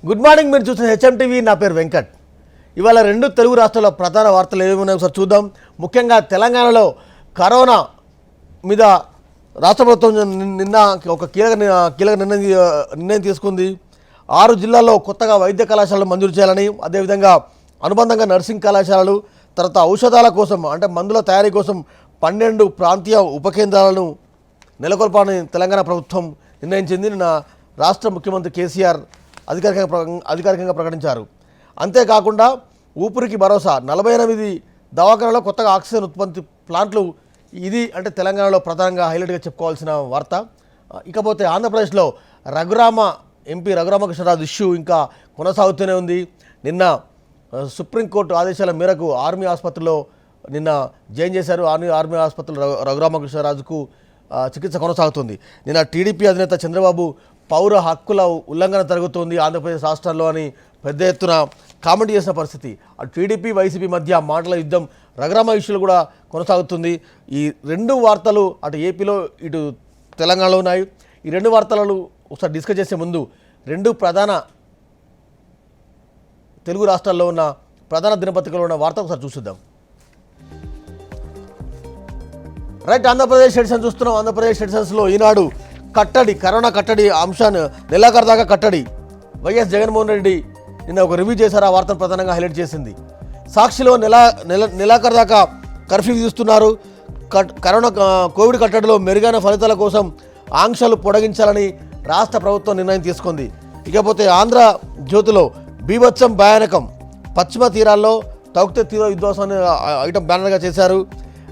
Good morning. మీరు చూసిన HMTV. నా పేరు వెంకట్. ఇవాళ రెండు తెలుగు రాష్ట్రాల ప్రధాన వార్తలు ఏమున్నాయో ఒకసారి చూద్దాం. ముఖ్యంగా తెలంగాణలో కరోనా మీద రాష్ట్ర ప్రభుత్వం నిన్న ఒక కీలక నిర్ణయం తీసుకుంది. 6 జిల్లాల్లో కొత్తగా వైద్య కళాశాలలు మంజూరు చేయాలని, అదేవిధంగా అనుబంధంగా నర్సింగ్ కళాశాలలు, తర్వాత ఔషధాల కోసం అంటే మందుల తయారీ కోసం 12 ప్రాంతీయ ఉపకేంద్రాలను నెలకొల్పాలని తెలంగాణ ప్రభుత్వం నిర్ణయించింది. నిన్న రాష్ట్ర ముఖ్యమంత్రి కేసీఆర్ అధికారికంగా ప్రకటించారు. అంతేకాకుండా ఊపిరికి భరోసా 48 దవాఖానాలో కొత్తగా ఆక్సిజన్ ఉత్పత్తి ప్లాంట్లు. ఇది అంటే తెలంగాణలో ప్రధానంగా హైలైట్గా చెప్పుకోవాల్సిన వార్త. ఇకపోతే ఆంధ్రప్రదేశ్లో ఎంపీ రఘురామకృష్ణరాజు ఇష్యూ ఇంకా కొనసాగుతూనే ఉంది. నిన్న సుప్రీంకోర్టు ఆదేశాల మేరకు ఆర్మీ ఆసుపత్రిలో నిన్న జాయిన్ చేశారు. ఆర్మీ ఆసుపత్రిలో రఘురామకృష్ణరాజుకు చికిత్స కొనసాగుతుంది. నిన్న టీడీపీ అధినేత చంద్రబాబు పౌర హక్కుల ఉల్లంఘన జరుగుతోంది ఆంధ్రప్రదేశ్ రాష్ట్రంలో అని పెద్ద ఎత్తున కామెంట్ చేసిన పరిస్థితి. అటు టీడీపీ వైసీపీ మధ్య మాటల యుద్ధం, రఘురామ ఇష్యూలు కూడా కొనసాగుతుంది. ఈ రెండు వార్తలు అటు ఏపీలో ఇటు తెలంగాణలో ఉన్నాయి. ఈ రెండు వార్తలను ఒకసారి డిస్కస్ చేసే ముందు రెండు ప్రధాన తెలుగు రాష్ట్రాల్లో ఉన్న ప్రధాన దినపత్రికలో ఉన్న వార్త ఒకసారి చూసిద్దాం. రైట్, ఆంధ్రప్రదేశ్ ఎడిషన్ చూస్తున్నాం. ఆంధ్రప్రదేశ్ ఎడిషన్స్లో ఈనాడు కరోనా కట్టడి అంశాన్ని నెలాఖరు దాకా కట్టడి. వైఎస్ జగన్మోహన్ రెడ్డి నిన్న ఒక రివ్యూ చేశారు. ఆ వార్తను ప్రధానంగా హైలైట్ చేసింది. సాక్షిలో నెలాఖరు దాకా కర్ఫ్యూ విధిస్తున్నారు. కోవిడ్ కట్టడిలో మెరుగైన ఫలితాల కోసం ఆంక్షలు పొడిగించాలని రాష్ట్ర ప్రభుత్వం నిర్ణయం తీసుకుంది. ఇకపోతే ఆంధ్ర జ్యోతిలో బీభత్సం భయానకం, పశ్చిమ తీరాల్లో తౌక్తే తీవ్ర విధ్వంసాన్ని ఐటమ్ బ్యానర్గా చేశారు.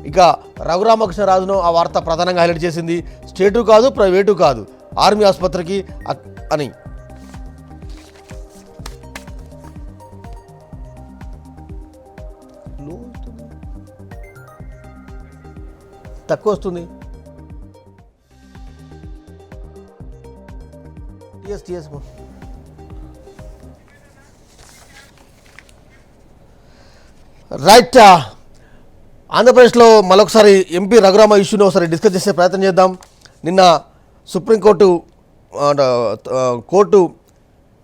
ఇక రఘురామకృష్ణరాజును ఆ వార్త ప్రధానంగా హైలైట్ చేసింది. స్టేటు కాదు, ప్రైవేటు కాదు, ఆర్మీ ఆసుపత్రికి అని. తక్కువ వస్తుంది. రైట్, ఆంధ్రప్రదేశ్లో మరొకసారి ఎంపీ రఘురామ ఇష్యూని ఒకసారి డిస్కస్ చేసే ప్రయత్నం చేద్దాం. నిన్న సుప్రీంకోర్టు కోర్టు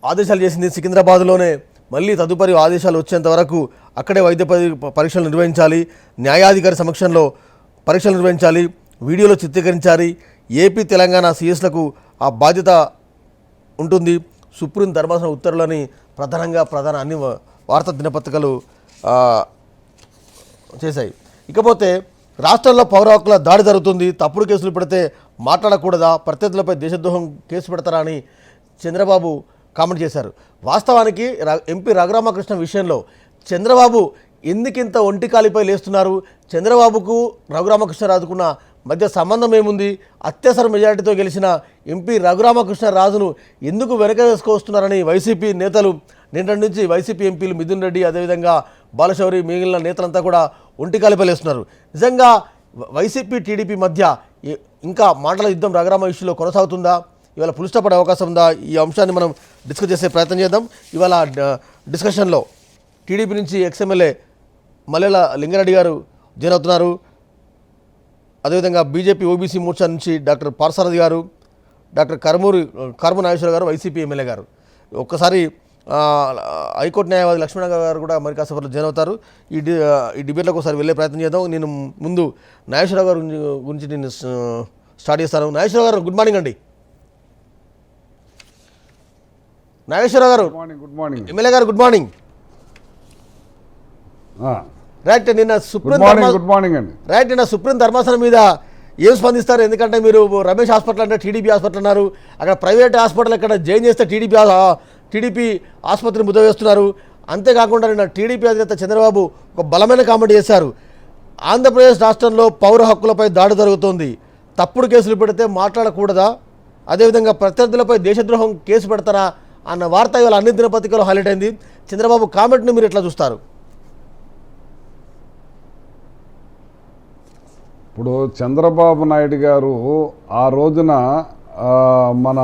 ఆదేశాలు చేసింది. సికింద్రాబాద్లోనే మళ్ళీ తదుపరి ఆదేశాలు వచ్చేంత వరకు అక్కడే వైద్య పరీక్షలు నిర్వహించాలి, న్యాయాధికారి సమక్షంలో పరీక్షలు నిర్వహించాలి, వీడియోలో చిత్రీకరించాలి. ఏపీ తెలంగాణ సీఎస్లకు ఆ బాధ్యత ఉంటుంది. సుప్రీం ధర్మాసనం ఉత్తర్వులని ప్రధాన అన్ని వార్తా దినపత్రికలు చేశాయి. ఇకపోతే రాష్ట్రంలో పౌర హక్కుల దాడి జరుగుతుంది, తప్పుడు కేసులు పెడితే మాట్లాడకూడదా, ప్రత్యర్థులపై దేశద్రోహం కేసు పెడతారా అని చంద్రబాబు కామెంట్ చేశారు. వాస్తవానికి ఎంపీ రఘురామకృష్ణ విషయంలో చంద్రబాబు ఎందుకింత ఒంటికాలిపై లేస్తున్నారు? చంద్రబాబుకు రఘురామకృష్ణరాజుకున్న మధ్య సంబంధం ఏముంది? అత్యవసర మెజారిటీతో గెలిచిన ఎంపీ రఘురామకృష్ణరాజును ఎందుకు వెనక వేసుకొస్తున్నారని వైసీపీ నేతలు నిన్నటి నుంచి వైసీపీ ఎంపీలు మిథున్ రెడ్డి, అదేవిధంగా బాలశౌరి, మిగిలిన నేతలంతా కూడా ఒంటికాలిపై లేస్తున్నారు. నిజంగా వైసీపీ టీడీపీ మధ్య ఇంకా మాటల యుద్ధం రఘురామ ఇష్యూలో కొనసాగుతుందా? ఇవాళ పులిస్టపడే అవకాశం ఉందా? ఈ అంశాన్ని మనం డిస్కస్ చేసే ప్రయత్నం చేద్దాం. ఇవాళ డిస్కషన్లో టీడీపీ నుంచి ఎక్స్ఎమ్మెల్యే మల్లెల లింగారెడ్డి గారు జాయిన్ అవుతున్నారు. అదేవిధంగా బీజేపీ ఓబీసీ మోర్చా నుంచి డాక్టర్ పార్సారథి గారు, డాక్టర్ కర్ము నాగేశ్వర గారు, వైసీపీ ఎమ్మెల్యే గారు. ఒక్కసారి హైకోర్టు న్యాయవాది లక్ష్మణ గారు కూడా మరి కాసేపట్లో జాయిన్ అవుతారు. ఈ డిబేట్లోకి ఒకసారి వెళ్ళే ప్రయత్నం చేద్దాం. నేను ముందు నాగేశ్వరరావు గారు గురించి నేను స్టార్ట్ చేస్తాను. నాగేశ్వరరావు గారు గుడ్ మార్నింగ్ అండి. నాగేశ్వరరావు గారు గుడ్ మార్నింగ్. ఎమ్మెల్యే గారు గుడ్ మార్నింగ్. రైట్, నిన్న సుప్రీం ధర్మాసనం మీద ఏం స్పందిస్తారు? ఎందుకంటే మీరు రమేష్ హాస్పిటల్ అంటే టీడీపీ హాస్పిటల్ అన్నారు, అక్కడ ప్రైవేట్ హాస్పిటల్ ఎక్కడ జాయిన్ చేస్తే టీడీపీ ఆసుపత్రిని ముద్ద వేస్తున్నారు. అంతేకాకుండా నిన్న టీడీపీ అధినేత చంద్రబాబు ఒక బలమైన కామెంట్ చేశారు. ఆంధ్రప్రదేశ్ రాష్ట్రంలో పౌర హక్కులపై దాడి జరుగుతోంది, తప్పుడు కేసులు పెడితే మాట్లాడకూడదా, అదేవిధంగా ప్రత్యర్థులపై దేశద్రోహం కేసు పెడతారా అన్న వార్త ఇవాళ అన్ని దినపత్రికలో హైలైట్ అయింది. చంద్రబాబు కామెంట్ని మీరు ఎట్లా చూస్తారు? ఇప్పుడు చంద్రబాబు నాయుడు గారు ఆ రోజున మన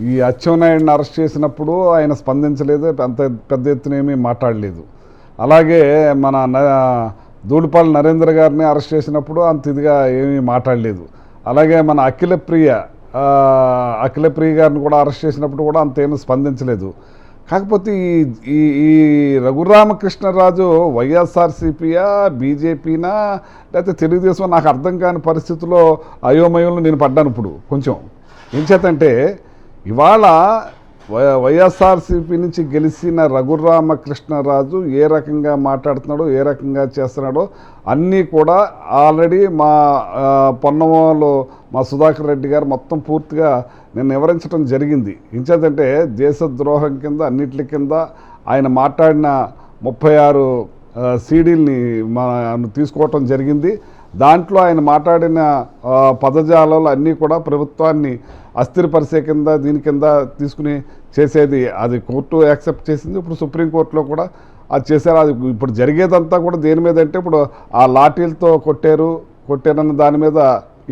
ఈ అచ్చెన్నాయుడిని అరెస్ట్ చేసినప్పుడు ఆయన స్పందించలేదు, పెద్ద ఎత్తున ఏమీ మాట్లాడలేదు. అలాగే మన దూడిపాళి నరేంద్ర గారిని అరెస్ట్ చేసినప్పుడు అంత ఇదిగా ఏమీ మాట్లాడలేదు. అలాగే మన అఖిలప్రియ గారిని కూడా అరెస్ట్ చేసినప్పుడు కూడా అంతేమీ స్పందించలేదు. కాకపోతే ఈ ఈ రఘురామకృష్ణరాజు వైఎస్ఆర్సీపీయా, బీజేపీనా, లేకపోతే తెలుగుదేశం నాకు అర్థం కాని పరిస్థితుల్లో అయోమయంలో నేను పడ్డాను ఇప్పుడు కొంచెం. ఏం చేతంటే ఇవాళ వైఎస్ఆర్సీపీ నుంచి గెలిచిన రఘురామకృష్ణరాజు ఏ రకంగా మాట్లాడుతున్నాడో, ఏ రకంగా చేస్తున్నాడో అన్నీ కూడా ఆల్రెడీ మా పొన్నమలో మా సుధాకర్ రెడ్డి గారు మొత్తం పూర్తిగా నేను వివరించడం జరిగింది. ఇంచేతంటే దేశద్రోహం కింద అన్నిటి కింద ఆయన మాట్లాడిన 36 సీడీల్ని మనం తీసుకోవటం జరిగింది. దాంట్లో ఆయన మాట్లాడిన పదజాలాలు అన్నీ కూడా ప్రభుత్వాన్ని అస్థిరపరిచే కింద దీని కింద తీసుకుని చేసేది అది కోర్టు యాక్సెప్ట్ చేసింది. ఇప్పుడు సుప్రీంకోర్టులో కూడా అది చేశారు. అది ఇప్పుడు జరిగేదంతా కూడా దేని మీద అంటే ఇప్పుడు ఆ లాఠీలతో కొట్టారన్న దాని మీద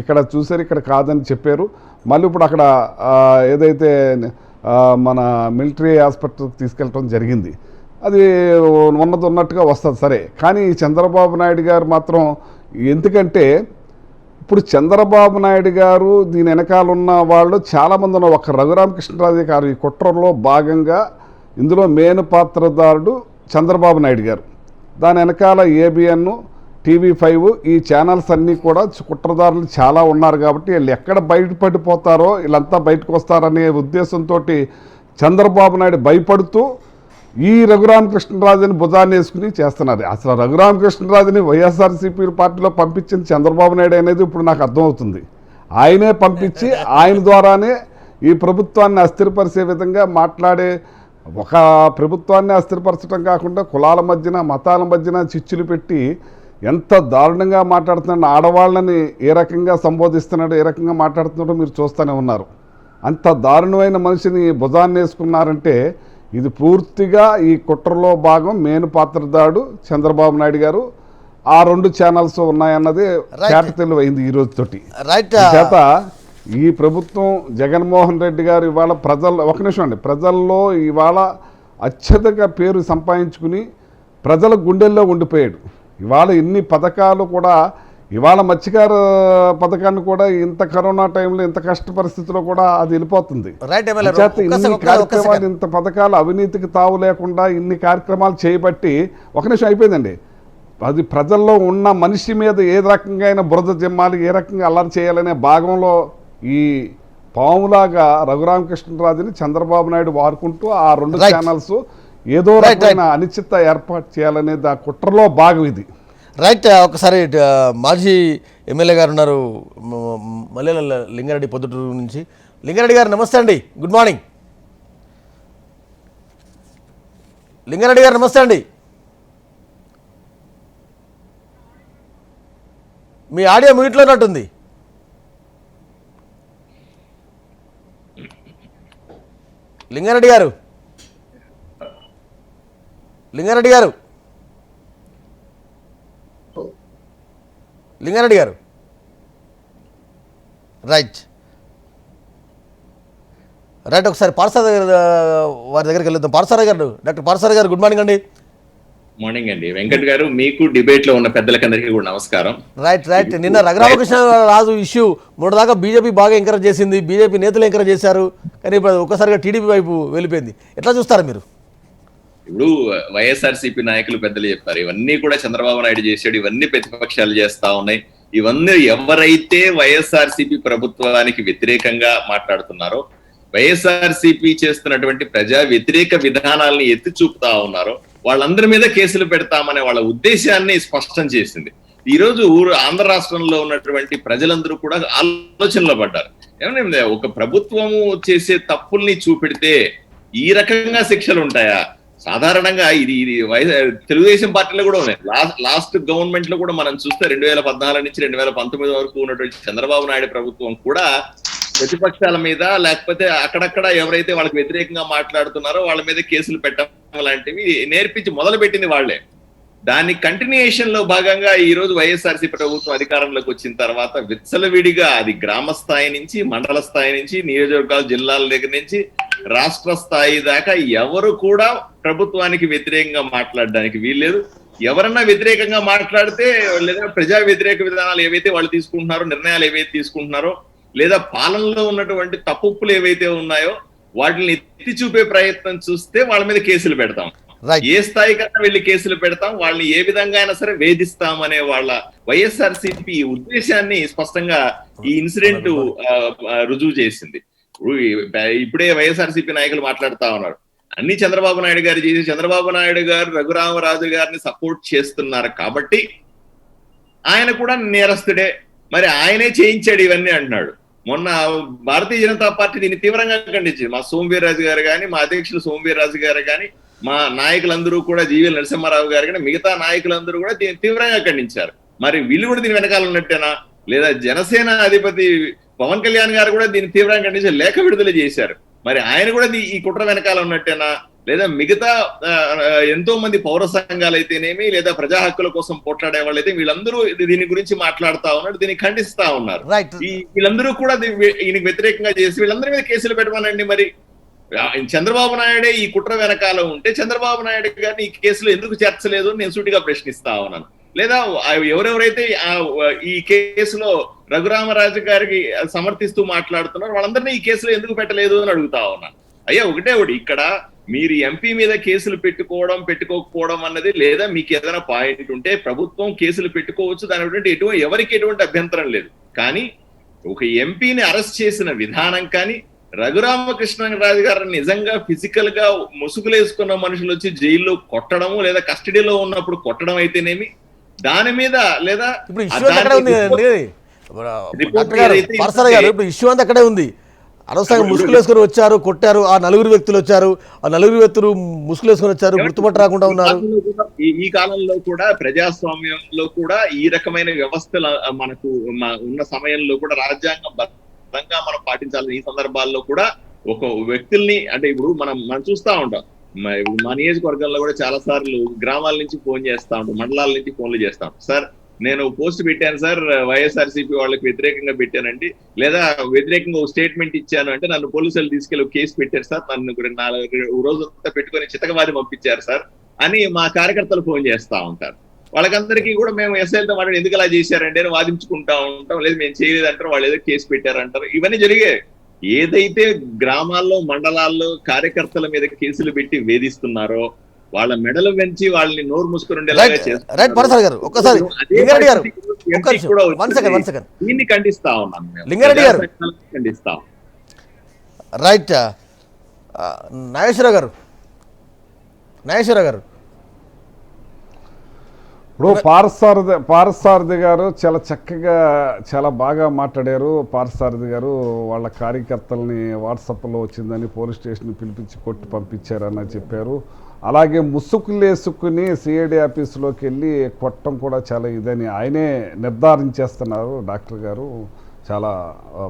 ఇక్కడ చూశారు, ఇక్కడ కాదని చెప్పారు. మళ్ళీ ఇప్పుడు అక్కడ ఏదైతే మన మిలిటరీ హాస్పిటల్కి తీసుకెళ్ళటం జరిగింది. అది ఉన్నట్టుగా వస్తుంది సరే. కానీ చంద్రబాబు నాయుడు గారు మాత్రం ఎందుకంటే ఇప్పుడు చంద్రబాబు నాయుడు గారు దీని వెనకాల ఉన్న వాళ్ళు చాలామంది ఉన్నారు. ఒక రఘురామకృష్ణరాజు గారు ఈ కుట్రలో భాగంగా ఇందులో మెయిన్ పాత్రధారుడు చంద్రబాబు నాయుడు గారు. దాని వెనకాల ఏబిఎన్, TV5 ఈ ఛానల్స్ అన్నీ కూడా కుట్రదారులు చాలా ఉన్నారు. కాబట్టి వీళ్ళు ఎక్కడ బయటపడిపోతారో వీళ్ళంతా బయటకు వస్తారనే ఉద్దేశంతో చంద్రబాబు నాయుడు భయపడుతూ ఈ రఘురామకృష్ణరాజుని భుజాన్ని వేసుకుని చేస్తున్నారు. అసలు రఘురామకృష్ణరాజుని వైఎస్ఆర్సీపీ పార్టీలో పంపించింది చంద్రబాబు నాయుడు అనేది ఇప్పుడు నాకు అర్థమవుతుంది. ఆయనే పంపించి ఆయన ద్వారానే ఈ ప్రభుత్వాన్ని అస్థిరపరిచే విధంగా మాట్లాడే, ఒక ప్రభుత్వాన్ని అస్థిరపరచడం కాకుండా కులాల మధ్యన, మతాల మధ్యన చిచ్చులు పెట్టి ఎంత దారుణంగా మాట్లాడుతున్నాడు, ఆడవాళ్ళని ఏ రకంగా సంబోధిస్తున్నాడో, ఏ రకంగా మాట్లాడుతున్నాడో మీరు చూస్తూనే ఉన్నారు. అంత దారుణమైన మనిషిని భుజాన్ని వేసుకున్నారంటే ఇది పూర్తిగా ఈ కుట్రలో భాగం. మెయిన్ పాత్రధారుడు చంద్రబాబు నాయుడు గారు. ఆ 2 ఛానల్స్ ఉన్నాయన్నది తేటతెల్లు అయింది ఈ రోజుతోటి. చేత ఈ ప్రభుత్వం జగన్మోహన్ రెడ్డి గారు ఇవాళ ప్రజల్లో ఇవాళ అత్యధిక పేరు సంపాదించుకుని ప్రజల గుండెల్లో ఉండిపోయాడు. ఇవాళ ఇన్ని పథకాలు కూడా, ఇవాళ మత్స్యకార పథకాన్ని కూడా ఇంత కరోనా టైంలో ఇంత కష్ట పరిస్థితిలో కూడా అది వెళ్ళిపోతుంది. ఇన్ని కార్యక్రమాలు, ఇంత పథకాలు అవినీతికి తావు లేకుండా ఇన్ని కార్యక్రమాలు చేయబట్టి ఒక నిమిషం అయిపోయిందండి. అది ప్రజల్లో ఉన్న మనిషి మీద ఏ రకంగా అయినా బురద జమ్మాలి, ఏ రకంగా అల్లరి చేయాలనే భాగంలో ఈ పాములాగా రఘురామకృష్ణరాజుని చంద్రబాబు నాయుడు వాడుకుంటూ ఆ 2 ఛానల్స్ ఏదో రకమైన అనిశ్చిత ఏర్పాటు చేయాలనేది ఆ కుట్రలో భాగం ఇది. రైట్. ఒకసారి మాజీ ఎమ్మెల్యే గారు ఉన్నారు మల్లెల లింగారెడ్డి పొద్దుటూరు నుంచి. లింగారెడ్డి గారు నమస్తే అండి, గుడ్ మార్నింగ్. లింగారెడ్డి గారు నమస్తే అండి. మీ ఆడియో మ్యూట్లో ఉన్నట్టుంది. లింగారెడ్డి గారు, లింగారెడ్డి గారు, లింగారెడ్డి గారు. రైట్. ఒకసారి పార్సార్ వారి దగ్గరికి వెళ్తాం. పార్సార్ గారు, డాక్టర్ పార్సార్ గారు, గుడ్ మార్నింగ్ అండి. మార్నింగ్ అండి వెంకట్ గారు, మీకు డిబేట్ లో ఉన్న పెద్దలకందరికీ కూడా నమస్కారం. రైట్. నిన్న రఘురామకృష్ణ రాజు ఇష్యూ మొన్నదాకా బీజేపీ బాగా ఎంకరేజ్ చేసింది, బీజేపీ నేతలు ఎంకరేజ్ చేశారు. కానీ ఇప్పుడు ఒక్కసారిగా టీడీపీ వైపు వెళ్ళిపోయింది. ఎట్లా చూస్తారు మీరు? ఇప్పుడు వైఎస్ఆర్సీపీ నాయకులు పెద్దలు చెప్పారు, ఇవన్నీ కూడా చంద్రబాబు నాయుడు చేశాడు, ఇవన్నీ ప్రతిపక్షాలు చేస్తా ఉన్నాయి. ఇవన్నీ ఎవరైతే వైఎస్ఆర్సీపీ ప్రభుత్వానికి వ్యతిరేకంగా మాట్లాడుతున్నారో, వైఎస్ఆర్సీపీ చేస్తున్నటువంటి ప్రజా వ్యతిరేక విధానాలను ఎత్తి చూపుతా ఉన్నారో వాళ్ళందరి మీద కేసులు పెడతామనే వాళ్ళ ఉద్దేశాన్ని స్పష్టం చేసింది. ఈ రోజు ఆంధ్ర రాష్ట్రంలో ఉన్నటువంటి ప్రజలందరూ కూడా ఆలోచనలో పడ్డారు. ఏమన్నా ఒక ప్రభుత్వము చేసే తప్పుల్ని చూపెడితే ఈ రకంగా శిక్షలు ఉంటాయా? సాధారణంగా ఇది తెలుగుదేశం పార్టీలో కూడా ఉన్నాయి. లాస్ట్ గవర్నమెంట్ లో కూడా మనం చూస్తే 2014 నుంచి 2019 వరకు ఉన్నటువంటి చంద్రబాబు నాయుడు ప్రభుత్వం కూడా ప్రతిపక్షాల మీద, లేకపోతే అక్కడక్కడ ఎవరైతే వాళ్ళకి వ్యతిరేకంగా మాట్లాడుతున్నారో వాళ్ళ మీద కేసులు పెట్టడం లాంటివి నేర్పించి మొదలు పెట్టింది వాళ్లే. దాని కంటిన్యూయేషన్ లో భాగంగా ఈ రోజు వైఎస్ఆర్సీపీ ప్రభుత్వం అధికారంలోకి వచ్చిన తర్వాత విచ్చలవిడిగా అది గ్రామ స్థాయి నుంచి, మండల స్థాయి నుంచి, నియోజకవర్గాల, జిల్లాల దగ్గర నుంచి రాష్ట్ర స్థాయి దాకా ఎవరు కూడా ప్రభుత్వానికి వ్యతిరేకంగా మాట్లాడడానికి వీల్లేదు. ఎవరన్నా వ్యతిరేకంగా మాట్లాడితే, లేదా ప్రజా వ్యతిరేక విధానాలు ఏవైతే వాళ్ళు తీసుకుంటున్నారో, నిర్ణయాలు ఏవైతే తీసుకుంటున్నారో, లేదా పాలనలో ఉన్నటువంటి తప్పులు ఏవైతే ఉన్నాయో వాటిని ఎత్తి చూపే ప్రయత్నం చూస్తే వాళ్ళ మీద కేసులు పెడతాం. Right. ఏ స్థాయికైనా వెళ్ళి కేసులు పెడతాం, వాళ్ళని ఏ విధంగా అయినా సరే వేధిస్తాం అనే వాళ్ళ వైఎస్ఆర్సీపీ ఉద్దేశాన్ని స్పష్టంగా ఈ ఇన్సిడెంట్ రుజువు చేసింది. ఇప్పుడే వైఎస్ఆర్సీపీ నాయకులు మాట్లాడుతా ఉన్నారు, అన్ని చంద్రబాబు నాయుడు గారు చేసి చంద్రబాబు నాయుడు గారు రఘురామరాజు గారిని సపోర్ట్ చేస్తున్నారు కాబట్టి ఆయన కూడా నేరస్తుడే, మరి ఆయనే చేయించాడు ఇవన్నీ అంటున్నాడు. మొన్న భారతీయ జనతా పార్టీ దీన్ని తీవ్రంగా ఖండించింది. మా సోమవీర్రాజు గారు కానీ, మా అధ్యక్షులు సోమవీర్రాజు గారు కానీ, మా నాయకులందరూ కూడా జీవీఎల్ నరసింహారావు గారు కానీ, మిగతా నాయకులందరూ కూడా దీన్ని తీవ్రంగా ఖండించారు. మరి వీళ్ళు కూడా దీని వెనకాల ఉన్నట్టేనా? లేదా జనసేన అధిపతి పవన్ కళ్యాణ్ గారు కూడా దీన్ని తీవ్రంగా ఖండించి లేఖ విడుదల చేశారు. మరి ఆయన కూడా ఈ కుట్ర వెనకాల ఉన్నట్టేనా? లేదా మిగతా ఎంతో మంది పౌర సంఘాలు అయితేనేమి, లేదా ప్రజా హక్కుల కోసం పోట్లాడే వాళ్ళు అయితే వీళ్ళందరూ దీని గురించి మాట్లాడుతా ఉన్నారు, దీన్ని ఖండిస్తా ఉన్నారు. వీళ్ళందరూ కూడా ఈయనకి వ్యతిరేకంగా చేసి వీళ్ళందరి మీద కేసులు పెట్టమనండి. మరి చంద్రబాబు నాయుడే ఈ కుట్ర వెనకాల ఉంటే చంద్రబాబు నాయుడు గారిని ఈ కేసులో ఎందుకు చేర్చలేదు అని నేను సూటిగా ప్రశ్నిస్తా ఉన్నాను. లేదా ఎవరెవరైతే ఈ కేసులో రఘురామరాజు గారికి సమర్థిస్తూ మాట్లాడుతున్నారు వాళ్ళందరినీ ఈ కేసులో ఎందుకు పెట్టలేదు అని అడుగుతా ఉన్నాను. అయ్యా ఒకటి ఇక్కడ మీరు ఎంపీ మీద కేసులు పెట్టుకోకపోవడం అన్నది, లేదా మీకు ఏదైనా పాయింట్ ఉంటే ప్రభుత్వం కేసులు పెట్టుకోవచ్చు, దాని ఎవరికి ఎటువంటి అభ్యంతరం లేదు. కానీ ఒక ఎంపీని అరెస్ట్ చేసిన విధానం కానీ, రఘురామకృష్ణరాజు గారిని నిజంగా ఫిజికల్ గా ముసుగులేసుకున్న మనుషులు వచ్చి జైల్లో కొట్టడము, లేదా కస్టడీలో ఉన్నప్పుడు కొట్టడం అయితేనేమి, దాని మీద లేదా ఇష్యూ అంతా అక్కడే ఉంది. అనవసరంగా ముసుగులు వేసుకొని వచ్చారు, కొట్టారు. ఆ 9 వ్యక్తులు వచ్చారు, ఆ 9 వ్యక్తులు ముసుగులు వేసుకొని వచ్చారు, గుర్తుపట్ట రాకుండా ఉన్నారు. ఈ కాలంలో కూడా ప్రజాస్వామ్యంలో కూడా ఈ రకమైన వ్యవస్థలు మనకు ఉన్న సమయంలో కూడా రాజ్యాంగం బద్ధంగా మనం పాటించాలని ఈ సందర్భాల్లో కూడా ఒక వ్యక్తుల్ని, అంటే ఇప్పుడు మనం చూస్తా ఉంటాం, మా నియోజకవర్గంలో కూడా చాలా సార్లు గ్రామాల నుంచి ఫోన్ చేస్తా ఉంటాం, మండలాల నుంచి ఫోన్లు చేస్తాం. సార్ నేను పోస్ట్ పెట్టాను సార్, వైఎస్ఆర్సీపీ వాళ్ళకి వ్యతిరేకంగా పెట్టానండి, లేదా వ్యతిరేకంగా ఒక స్టేట్మెంట్ ఇచ్చాను అంటే నన్ను పోలీసులు తీసుకెళ్లి కేసు పెట్టారు సార్, నన్ను 4 రోజులంతా పెట్టుకొని చితకబాది పంపించారు సార్ అని మా కార్యకర్తలు ఫోన్ చేస్తా ఉంటారు. వాళ్ళకందరికీ కూడా మేము ఎస్ఐలతో మాట్లాడి ఎందుకు అలా చేశారండి అని వాదించుకుంటా ఉంటాం. లేదు మేము చేయలేదంటారు, వాళ్ళు ఏదో కేసు పెట్టారంటారు. ఇవన్నీ జరిగాయి. ఏదైతే గ్రామాల్లో మండలాల్లో కార్యకర్తల మీద కేసులు పెట్టి వేధిస్తున్నారో వాళ్ళ మెడలు వెంచి వాళ్ళని నోరు మూసుకునేలాగా దీన్ని ఖండిస్తా ఉన్నాం, లింగారెడ్డి గారు ఖండిస్తాం. రైట్. నాగేశ్వరరావు గారు ఇప్పుడు పారసారథి గారు చాలా చక్కగా చాలా బాగా మాట్లాడారు. పారసారథి గారు వాళ్ళ కార్యకర్తల్ని వాట్సాప్లో వచ్చిందని పోలీస్ స్టేషన్ పిలిపించి కొట్టి పంపించారని చెప్పారు. అలాగే ముసుగులేసుకుని సిఐడి ఆఫీసులోకి వెళ్ళి కొట్టడం కూడా చాలా ఇదని ఆయనే నిర్ధారించేస్తున్నారు. డాక్టర్ గారు చాలా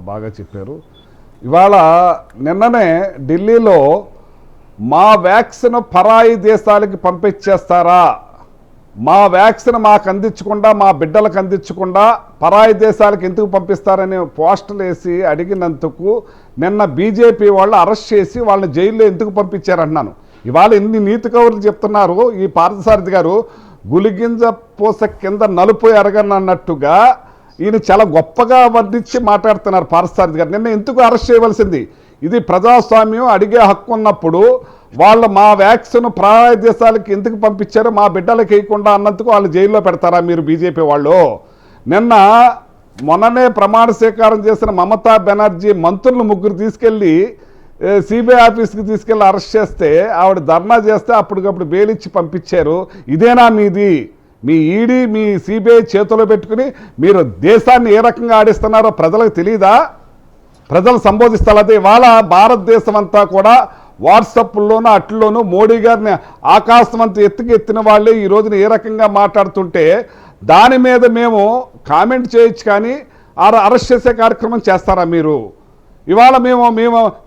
బాగా చెప్పారు. ఇవాళ నిన్ననే ఢిల్లీలో మా వ్యాక్సిన్ పరాయి దేశాలకి పంపించేస్తారా, మా వ్యాక్సిన్ మాకు అందించకుండా మా బిడ్డలకు అందించకుండా పరాయి దేశాలకు ఎందుకు పంపిస్తారని పోస్టులు వేసి అడిగినందుకు నిన్న బీజేపీ వాళ్ళు అరెస్ట్ చేసి వాళ్ళని జైల్లో ఎందుకు పంపించారంటున్నాను. ఇవాళ ఎన్ని నీతి కౌరులు చెప్తున్నారు ఈ పార్థసారథి గారు. గులిగింజ పూస కింద నలుపు ఎరగనన్నట్టుగా ఈయన చాలా గొప్పగా వర్ణించి మాట్లాడుతున్నారు పార్థసారథి గారు. నిన్న ఎందుకు అరెస్ట్ చేయవలసింది? ఇది ప్రజాస్వామ్యం, అడిగే హక్కు ఉన్నప్పుడు వాళ్ళు మా వ్యాక్సిన్ పరాయి దేశాలకు ఎందుకు పంపించారో మా బిడ్డలకు వేయకుండా అన్నందుకు వాళ్ళు జైల్లో పెడతారా మీరు బీజేపీ వాళ్ళు? మొన్ననే ప్రమాణ స్వీకారం చేసిన మమతా బెనర్జీ మంత్రులు 3 తీసుకెళ్ళి సిబిఐ ఆఫీస్కి తీసుకెళ్ళి అరెస్ట్ చేస్తే ఆవిడ ధర్నా చేస్తే అప్పటికప్పుడు బెయిల్ ఇచ్చి పంపించారు. ఇదేనా మీది? మీ ఈడీ మీ సిబిఐ చేతిలో పెట్టుకుని మీరు దేశాన్ని ఏ రకంగా ఆడిస్తున్నారో ప్రజలకు తెలియదా? ప్రజలు సంబోధిస్తారు. అదే ఇవాళ భారతదేశం అంతా కూడా వాట్సాప్లోనూ అట్లోనూ మోడీ గారిని ఆకాశమంతా ఎత్తిన వాళ్ళే ఈ రోజున ఏ రకంగా మాట్లాడుతుంటే దాని మీద మేము కామెంట్ చేయొచ్చు, కానీ అరెస్ట్ చేసే కార్యక్రమం చేస్తారా మీరు? ఇవాళ మేము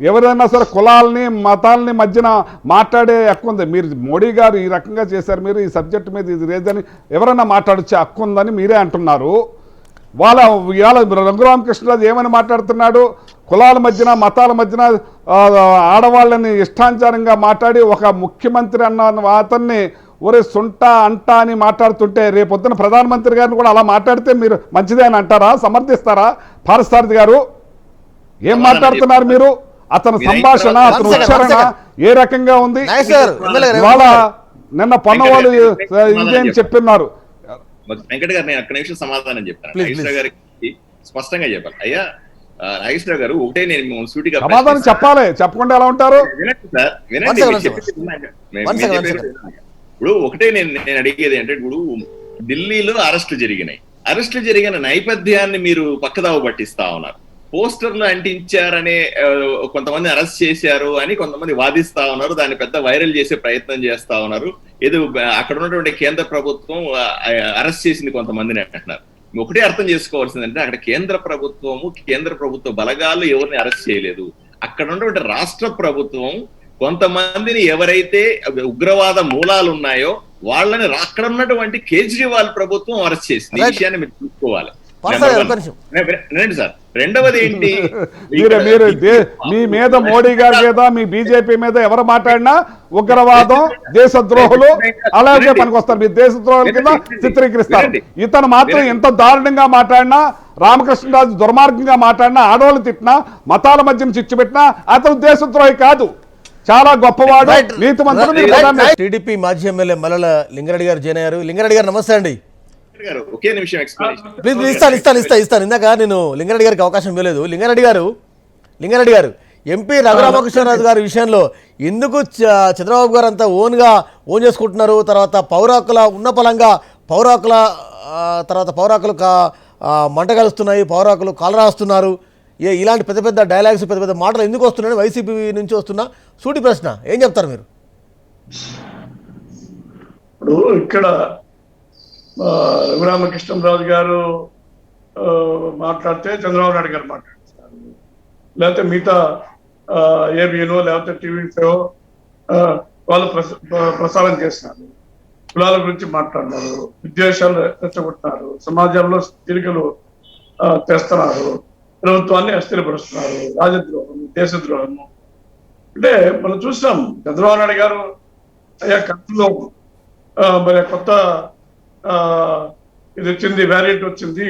ఎవరైనా సరే కులాలని మతాలని మధ్యన మాట్లాడే హక్కు ఉంది. మీరు మోడీ గారు ఈ రకంగా చేశారు, మీరు ఈ సబ్జెక్ట్ మీద ఇది లేదని ఎవరైనా మాట్లాడొచ్చే హక్కు ఉందని మీరే అంటున్నారు. ఇవాళ రఘురామకృష్ణరాజు ఏమని మాట్లాడుతున్నాడు? కులాల మధ్యన మతాల మధ్యన ఆడవాళ్ళని ఇష్టానుసారంగా మాట్లాడి ఒక ముఖ్యమంత్రి అన్న అతన్ని ఒరే సుంట అంట అని మాట్లాడుతుంటే రేపొద్దున ప్రధానమంత్రి గారిని కూడా అలా మాట్లాడితే మీరు మంచిదే అని అంటారా? సమర్థిస్తారా? పార్థసారథి గారు ఏం మాట్లాడుతున్నారు మీరు? అతని మీరు అయిన సంభాషణ తర్వాత- అతని One second, ఉచ్చారణ one second. ఏ రకంగా ఉంది? నాయక్ సార్, ఎమ్మెల్యే గారు, ఇవాళ నిన్న పొన్నవాళ్ళు వెంకట్ ఇదేం చెప్పిన్నారు. వెంకట్ గారు నేను ఒక్క నిమిషం సమాధానం చెప్తాను. Please, నాగేశ్వర గారికి స్పష్టంగా చెప్పాలి. అయ్యా నాగేశ్వర గారు ఒకటే నేను మిమ్మల్ని సూటిగా సమాధానం ప్రశ్నిస్తాను. చెప్పాలి, చెప్పకుండా ఎలా ఉంటారు? వినండి సార్, వినండి. One second, మీరు one చెప్పేది second. విన్నాక. One మీరు second, one చెప్పేది విన్నాక. ఇప్పుడు ఒకటే నేను అడిగేది అంటే ఇప్పుడు ఢిల్లీలో అరెస్టులు జరిగినాయి. అరెస్టులు జరిగిన నేపథ్యాన్ని మీరు పక్కదావ పట్టిస్తా ఉన్నారు. పోస్టర్లు అంటించారనే కొంతమంది అరెస్ట్ చేశారు అని కొంతమంది వాదిస్తా ఉన్నారు. దాన్ని పెద్ద వైరల్ చేసే ప్రయత్నం చేస్తా ఉన్నారు. ఏదో అక్కడ ఉన్నటువంటి కేంద్ర ప్రభుత్వం అరెస్ట్ చేసింది కొంతమందిని అంటున్నారు. ఒకటే అర్థం చేసుకోవాల్సిందంటే అక్కడ కేంద్ర ప్రభుత్వ బలగాలు ఎవరిని అరెస్ట్ చేయలేదు. అక్కడ ఉన్నటువంటి రాష్ట్ర ప్రభుత్వం కొంతమందిని ఎవరైతే ఉగ్రవాద మూలాలు ఉన్నాయో వాళ్ళని అక్కడ ఉన్నటువంటి కేజ్రీవాల్ ప్రభుత్వం అరెస్ట్ చేసింది. ఈ విషయాన్ని మీరు చూసుకోవాలి. వినండి సార్. రెండవది ఏంటి, మీరు మీ మీద మోడీ గారి మీద మీ బీజేపీ మీద ఎవరు మాట్లాడినా ఉగ్రవాదం, దేశద్రోహులు అలాగే పనికొస్తారు. మీరు దేశద్రోహుల కింద చిత్రీకరిస్తారు. ఇతను మాత్రం ఎంత దారుణంగా మాట్లాడినా, రామకృష్ణరాజు దుర్మార్గంగా మాట్లాడినా, ఆడవాళ్ళు తిట్టినా, మతాల మధ్యన చిచ్చు పెట్టినా అతను దేశద్రోహి కాదు, చాలా గొప్పవాడు, నీతిమంతుడు. టీడీపీ మాజీ ఎమ్మెల్యే మల్లెల లింగారెడ్డి గారు జాయిన్ అయ్యారు. లింగారెడ్డి గారు నమస్తే అండి. ఒకే నిమిషం ఎక్స్ప్లెనేషన్ ప్లీజ్ ఇస్తాను. ఇందాక నేను లింగారెడ్డి గారికి అవకాశం ఇవ్వలేదు. లింగారెడ్డి గారు ఎంపీ రఘురామకృష్ణరాజు గారి విషయంలో ఎందుకు చంద్రబాబు గారు అంతా ఓన్ చేసుకుంటున్నారు? తర్వాత పౌరాకులు మంట కలుస్తున్నాయి, పౌరాకులు కాలరాస్తున్నారు, ఇలాంటి పెద్ద పెద్ద డైలాగ్స్, పెద్ద పెద్ద మాటలు ఎందుకు వస్తున్నాయని వైసీపీ నుంచి వస్తున్న సూటి ప్రశ్న ఏం చెప్తారు మీరు? ఇప్పుడు ఇక్కడ రఘురామకృష్ణరాజు గారు మాట్లాడితే చంద్రబాబు నాయుడు గారు మాట్లాడుతున్నారు, లేకపోతే మిగతా ఏబిఎనో లేకపోతే టీవీ5 వాళ్ళు ప్రసారం చేస్తున్నారు. కులాల గురించి మాట్లాడినారు, విద్వేషాలు రెచ్చగొట్టినారు, సమాజంలో తీరికలు తెస్తున్నారు, ప్రభుత్వాన్ని అస్థిరపరుస్తున్నారు, రాజద్రోహం, దేశద్రోహము. అంటే మనం చూసినాం చంద్రబాబు నాయుడు గారు అయ్యా కత్తులో మరి కొత్త ఇది వచ్చింది, వేరియంట్ వచ్చింది,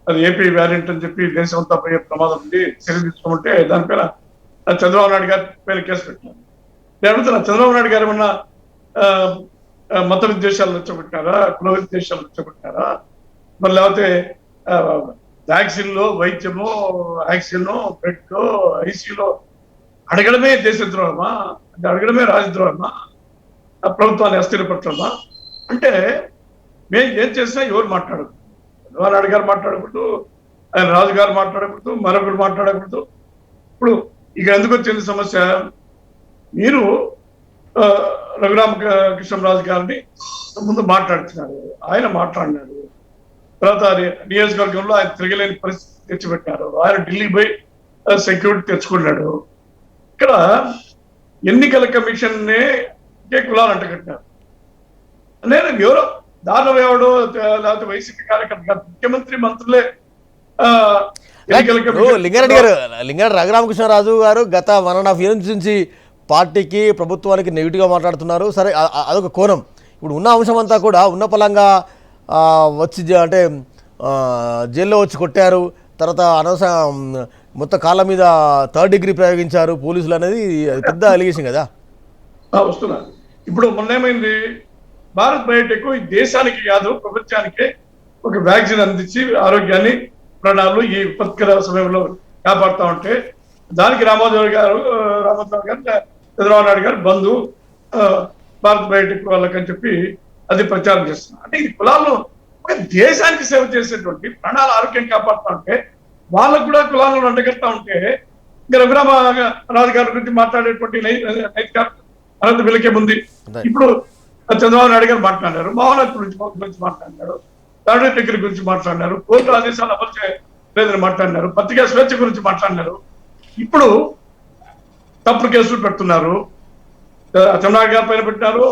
అది ఏపీ వేరియంట్ అని చెప్పి దేశం అంతా పోయే ప్రమాదం ఉంది, చర్య తీసుకోమంటే దానిపైన చంద్రబాబు నాయుడు గారి పైన కేసు పెట్టినారు. నేను అడుగుతున్నా, చంద్రబాబు నాయుడు గారు ఏమన్నా మత విద్వేషాలు రెచ్చగొట్టినారా, కుల విద్వేషాలు రెచ్చగొట్టినారా? మరి లేకపోతే వ్యాక్సిన్లో వైద్యము, వ్యాక్సిన్ బెడ్లో, ఐసీలో అడగడమే దేశద్రోహమా? అంటే అడగడమే రాజద్రోహమా? ప్రభుత్వాన్ని అస్థిరపరచడమా? అంటే మేము ఏం చేసినా ఎవరు మాట్లాడకూడదు, చంద్రబాబు నాయుడు గారు మాట్లాడకూడదు, ఆయన రాజు గారు మాట్లాడకూడదు, మరొకరు మాట్లాడకూడదు. ఇప్పుడు ఇక ఎందుకు వచ్చింది సమస్య? మీరు రఘురామకృష్ణరాజు గారిని ముందు మాట్లాడుతున్నారు, ఆయన మాట్లాడినారు, తర్వాత నియోజకవర్గంలో ఆయన తిరగలేని పరిస్థితి తెచ్చిపెట్టారు, ఆయన ఢిల్లీ పోయి సెక్యూరిటీ తెచ్చుకున్నాడు. ఇక్కడ ఎన్నికల కమిషన్ కులాలు అంటగట్టినారు. నేను ఎవరో దారుణం ఎవడో లేకపోతే వైసీపీ కార్యకర్త, ముఖ్యమంత్రి మంత్రులే లింగారెడ్డి రఘురామకృష్ణరాజు గారు గత 1.5 years నుంచి పార్టీకి, ప్రభుత్వానికి నెగిటివ్గా మాట్లాడుతున్నారు. సరే, అదొక కోణం. ఇప్పుడు ఉన్న అంశం అంతా కూడా ఉన్న పలంగా వచ్చి అంటే జైల్లో వచ్చి కొట్టారు, తర్వాత అనవసరం మొత్తం కాళ్ళ మీద 3rd degree ప్రయోగించారు పోలీసులు అనేది పెద్ద అలిగేషన్ కదా. వస్తున్నారు. ఇప్పుడు మొన్నేమైంది, భారత్ బయోటెక్ ఈ దేశానికి కాదు ప్రపంచానికే ఒక వ్యాక్సిన్ అందించి ఆరోగ్యాన్ని, ప్రాణాలు ఈ విపత్కర సమయంలో కాపాడుతూ ఉంటే దానికి రామోజీరావు గారు చంద్రబాబు నాయుడు గారు బంధు భారత్ బయోటెక్ వాళ్ళకని చెప్పి అది ప్రచారం చేస్తున్నారు. అంటే ఈ కులాలను ఒక దేశానికి సేవ చేసేటువంటి, ప్రాణాల ఆరోగ్యం కాపాడుతూ ఉంటే వాళ్ళకు కూడా కులాలను అంటగడతా ఉంటే ఇంకా రఘురామరాజు గారి గురించి మాట్లాడేటువంటి నైతిక అనంత వెలికే ఉంది. ఇప్పుడు చంద్రబాబు నాయుడు గారు మాట్లాడారు, మోహన్ గురించి మాట్లాడినారు, 3rd degree గురించి మాట్లాడినారు, కోర్టు ఆదేశాలు అమలు చేయలేదని మాట్లాడినారు, పత్రికా స్వేచ్ఛ గురించి మాట్లాడినారు. ఇప్పుడు తప్పుడు కేసులు పెడుతున్నారు. చంద్రబాబు గారి పైన పెట్టినారు,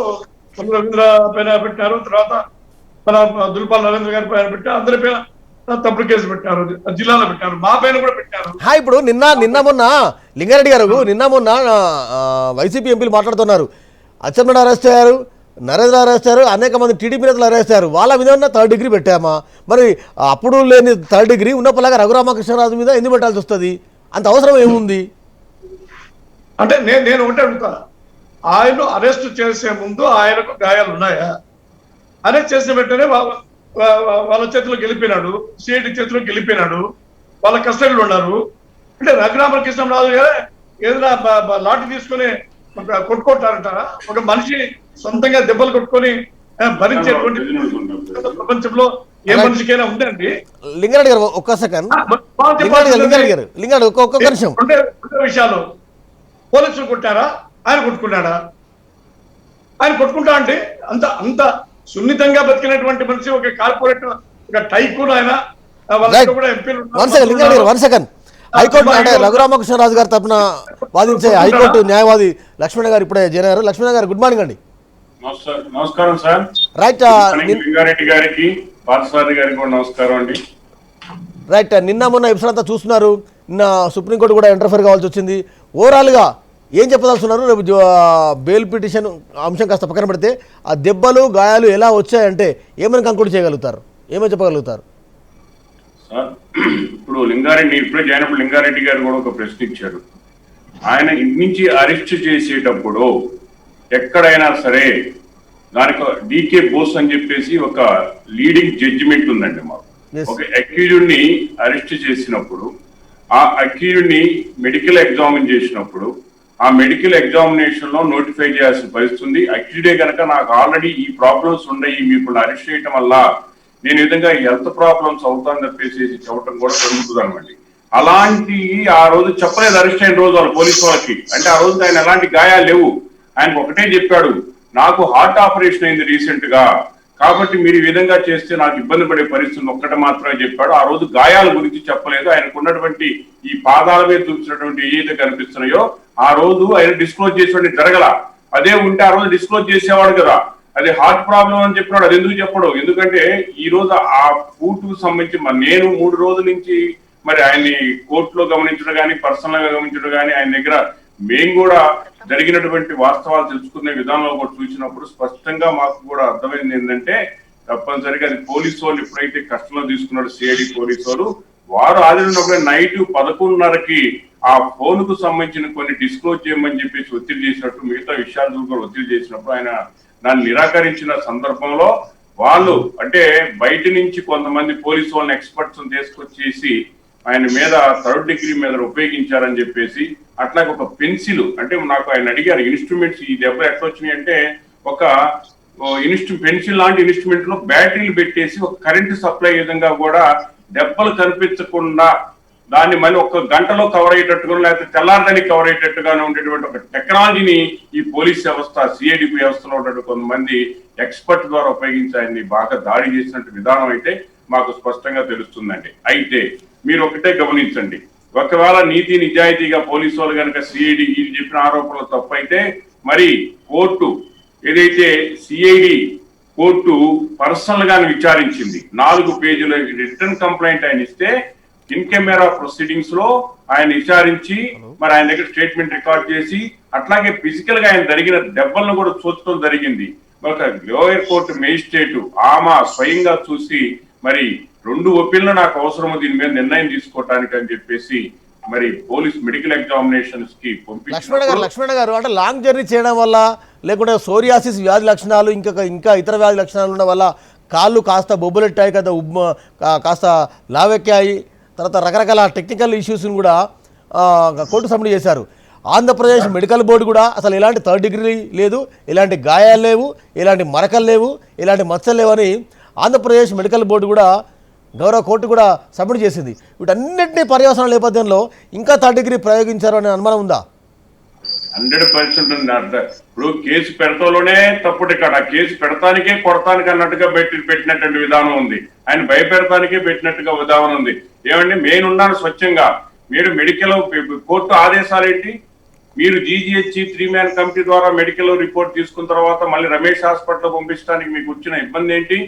రవీంద్ర పైన పెట్టినారు, తర్వాత మన దుల్పాల్ నరేంద్ర గారి పైన పెట్టారు, అందరి పైన తప్పుడు కేసు పెట్టారు, జిల్లాలో పెట్టారు, మా పైన కూడా పెట్టారు. ఇప్పుడు నిన్న మొన్న లింగారెడ్డి గారు వైసీపీ ఎంపీలు మాట్లాడుతున్నారు, అచ్చెన్నాయుడు అరెస్ట్ అయ్యారు, నరేంద్ర అరెస్ట్ అయ్యారు, అనేక మంది టీడీపీ నేతలు అరెస్ట్ అయ్యారు, వాళ్ళ మీద 3rd degree పెట్టామా? మరి అప్పుడు లేని 3rd degree ఉన్న పలాగా రఘురామకృష్ణరాజు మీద ఎందుకు పెట్టాల్సి వస్తుంది? అంత అవసరం ఏముంది? అంటే నేను ఒకటే అడుగుతా, ఆయన అరెస్ట్ చేసే ముందు ఆయనకు గాయాలు ఉన్నాయా? అరెస్ట్ చేసిన వెంటనే వాళ్ళ చేతిలో గెలిపినాడు, సిఐడి చేతిలో గెలిపినాడు, వాళ్ళ కస్టడీలో ఉన్నారు. అంటే రఘురామకృష్ణరాజు గారే ఏదైనా లాఠీ తీసుకుని కొట్టుకుంటారంటారా? ఒక మనిషి సొంతంగా దెబ్బలు కొట్టుకొని భరించేటువంటి ప్రపంచంలో ఏ మనిషికైనా ఉందండి? లింగారెడ్డి గారు ఒక్క సెకండ్, లింగారెడ్డి ఒక్క నిమిషం. రెండే విషయాలు, పోలీసులు కొట్టారా, ఆయన కొట్టుకున్నాడా? ఆయన కొట్టుకుంటా అంటే అంత సున్నితంగా బతికినటువంటి మనిషి, ఒక కార్పొరేట్, ఒక టైకూన్ ఆయన. కూడా ఎంపీలు. One second. హైకోర్టు అంటే రఘురామకృష్ణరాజు గారు తరపున వాదించే హైకోర్టు న్యాయవాది లక్ష్మణ గారు ఇప్పుడే చేరారు. లక్ష్మణ గారు గుడ్ మార్నింగ్ అండి. నమస్కారం సార్. రైట్, లింగారెడ్డి గారికి, పార్థసారథి గారికి కూడా నమస్కారం అండి. రైట్, నిన్న మొన్న ఎపిసోడ్ అంతా చూస్తున్నారు. నిన్న సుప్రీంకోర్టు కూడా ఇంటర్ఫేర్ కావాల్సి వచ్చింది. ఓవరాల్గా ఏం చెప్పదలుచున్నారు? రేపు బెయిల్ పిటిషన్ అంశం కాస్త పక్కన పెడితే ఆ దెబ్బలు గాయాలు ఎలా వచ్చాయంటే ఏమని కంక్లూడ్ చేయగలుగుతారు, ఏమని చెప్పగలుగుతారు? సార్, ఇప్పుడు లింగారెడ్డి ఇప్పుడే జాయినప్పుడు లింగారెడ్డి గారు కూడా ఒక ప్రశ్న ఇచ్చారు. ఆయన ఇంటి నుంచి అరెస్ట్ చేసేటప్పుడు ఎక్కడైనా సరే దానికి డీకే బోస్ అని చెప్పేసి ఒక లీడింగ్ జడ్జిమెంట్ ఉందండి మాకు. ఒక అక్యూజ్డ్ ని అరెస్ట్ చేసినప్పుడు ఆ అక్యూజ్డ్ ని మెడికల్ ఎగ్జామిన్ చేసినప్పుడు ఆ మెడికల్ ఎగ్జామినేషన్ లో నోటిఫై చేయాల్సిన పరిస్థితుంది. అక్యూజ్డే కనుక నాకు ఆల్రెడీ ఈ ప్రాబ్లమ్స్ ఉన్నాయి, మీకు అరెస్ట్ చేయటం వల్ల నేను ఈ విధంగా హెల్త్ ప్రాబ్లమ్స్ అవుతాను చెప్పేసి చెప్పడం కూడా జరుగుతుంది అనమాట. అలాంటి ఆ రోజు చెప్పలేదు అరెస్ట్ అయిన రోజు వాళ్ళ పోలీసు వాళ్ళకి. అంటే ఆ రోజు ఆయన ఎలాంటి గాయాలు లేవు. ఆయనకు ఒకటే చెప్పాడు, నాకు హార్ట్ ఆపరేషన్ అయింది రీసెంట్ గా, కాబట్టి మీరు ఈ విధంగా చేస్తే నాకు ఇబ్బంది పడే పరిస్థితులు ఒక్కటి మాత్రమే చెప్పాడు. ఆ రోజు గాయాల గురించి చెప్పలేదు. ఆయనకు ఉన్నటువంటి ఈ పాదాల మీద చూసినటువంటి ఏదైతే కనిపిస్తున్నాయో ఆ రోజు ఆయన డిస్క్లోజ్ చేసేవాడిని జరగల. అదే ఉంటే ఆ రోజు డిస్క్లోజ్ చేసేవాడు కదా. అది హార్ట్ ప్రాబ్లం అని చెప్పినాడు. అది ఎందుకు చెప్పడు? ఎందుకంటే ఈ రోజు ఆ ఫూట్కు సంబంధించి నేను 3 రోజుల నుంచి మరి ఆయన్ని కోర్టులో గమనించడం కానీ, పర్సనల్ గా గమనించడం కానీ, ఆయన దగ్గర మేము కూడా జరిగినటువంటి వాస్తవాలు తెలుసుకునే విధానంలో కూడా చూసినప్పుడు స్పష్టంగా మాకు కూడా అర్థమైంది ఏంటంటే తప్పనిసరిగా అది పోలీసు వాళ్ళు ఎప్పుడైతే కష్టంలో తీసుకున్నాడు సిఐడి పోలీసు వారు ఆదిరినప్పుడు నైట్ 11:30కి ఆ ఫోన్ కు సంబంధించిన కొన్ని డిస్క్లోజ్ చేయమని చెప్పేసి ఒత్తిడి చేసినట్టు, మిగతా విషయాలు కూడా ఒత్తిడి చేసినప్పుడు ఆయన దాన్ని నిరాకరించిన సందర్భంలో వాళ్ళు అంటే బయట నుంచి కొంతమంది పోలీసు వాళ్ళని ఎక్స్పర్ట్స్ తీసుకొచ్చేసి ఆయన మీద 3rd డిగ్రీ మీద ఉపయోగించారని చెప్పేసి, అట్లాగే ఒక పెన్సిల్ అంటే నాకు ఆయన అడిగారు ఇన్స్ట్రుమెంట్స్ ఈ దెబ్బ ఎట్లా వచ్చినాయి అంటే ఒక పెన్సిల్ లాంటి ఇన్స్ట్రుమెంట్ లో బ్యాటరీలు పెట్టేసి ఒక కరెంటు సప్లై విధంగా కూడా దెబ్బలు కనిపించకుండా దాన్ని మళ్ళీ 1 గంటలో కవర్ అయ్యేటట్టుగా లేకపోతే తెల్లారదానికి కవర్ అయ్యేటట్టుగానే ఉండేటువంటి ఒక టెక్నాలజీని ఈ పోలీస్ వ్యవస్థ సిఐడి వ్యవస్థలో ఉన్నటువంటి కొంతమంది ఎక్స్పర్ట్ ద్వారా ఉపయోగించి ఆయన్ని బాగా దాడి చేసినట్టు విధానం అయితే మాకు స్పష్టంగా తెలుస్తుందండి. అయితే మీరు ఒకటే గమనించండి, ఒకవేళ నీతి నిజాయితీగా పోలీసు వాళ్ళు కనుక సిఐడి చెప్పిన ఆరోపణలు తప్పైతే మరి కోర్టు ఏదైతే సిఐడి కోర్టు పర్సనల్ గా విచారించింది 4 పేజీల రిటర్న్ కంప్లైంట్ ఆయన ఇస్తే ఇన్ కెమెరా ప్రొసీడింగ్స్ లో ఆయన విచారించి మరి ఆయన దగ్గర స్టేట్మెంట్ రికార్డ్ చేసి అట్లాగే ఫిజికల్ గా ఆయన జరిగిన దెబ్బలను కూడా చూడటం జరిగింది. ఒక లోయర్ కోర్టు మేజిస్ట్రేట్ ఆమె స్వయంగా చూసి మరి 2 ఒపీనియన్లు నాకు అవసరము దీని మీద నిర్ణయం తీసుకోవటానికి అని చెప్పేసి మరి పోలీస్ మెడికల్ ఎగ్జామినేషన్స్ కి పంపించారు. లక్ష్మణ గారు అంటే లాంగ్ జర్నీ చేయడం వల్ల లేకుంటే సోరియాసిస్ వ్యాధి లక్షణాలు ఇంకా ఇతర వ్యాధి లక్షణాలు ఉండడం వల్ల కాళ్ళు కాస్త బొబ్బులెట్టాయి కదా, కాస్త లావెక్కాయి, తర్వాత రకరకాల టెక్నికల్ ఇష్యూస్ని కూడా కోర్టు సబ్మిట్ చేశారు. ఆంధ్రప్రదేశ్ మెడికల్ బోర్డు కూడా అసలు ఎలాంటి 3rd డిగ్రీ లేదు, ఎలాంటి గాయాలు లేవు, ఎలాంటి మరకలు లేవు, ఎలాంటి మచ్చలు లేవని ఆంధ్రప్రదేశ్ మెడికల్ బోర్డు కూడా గౌరవ కోర్టు కూడా సబ్మిట్ చేసింది. వీటన్నింటినీ పర్యవసన నేపథ్యంలో ఇంకా 3rd డిగ్రీ ప్రయోగించారు అనే అనుమానం ఉందా? 100% ఇప్పుడు కేసు పెడతలోనే తప్పుడు ఇక్కడ కేసు పెడతానికే కొడతానికి అన్నట్టుగా పెట్టినటువంటి విధానం ఉంది. ఆయన భయపెడతానికే పెట్టినట్టుగా విధానం ఉంది. ఏమండి నేనున్నాను స్వచ్ఛంగా, మీరు మెడికల్ కోర్టు ఆదేశాలు ఏంటి? మీరు జీజీహెచ్ 3-man కమిటీ ద్వారా మెడికల్ రిపోర్ట్ తీసుకున్న తర్వాత మళ్ళీ రమేష్ హాస్పిటల్ పంపించడానికి మీకు వచ్చిన ఇబ్బంది ఏంటి?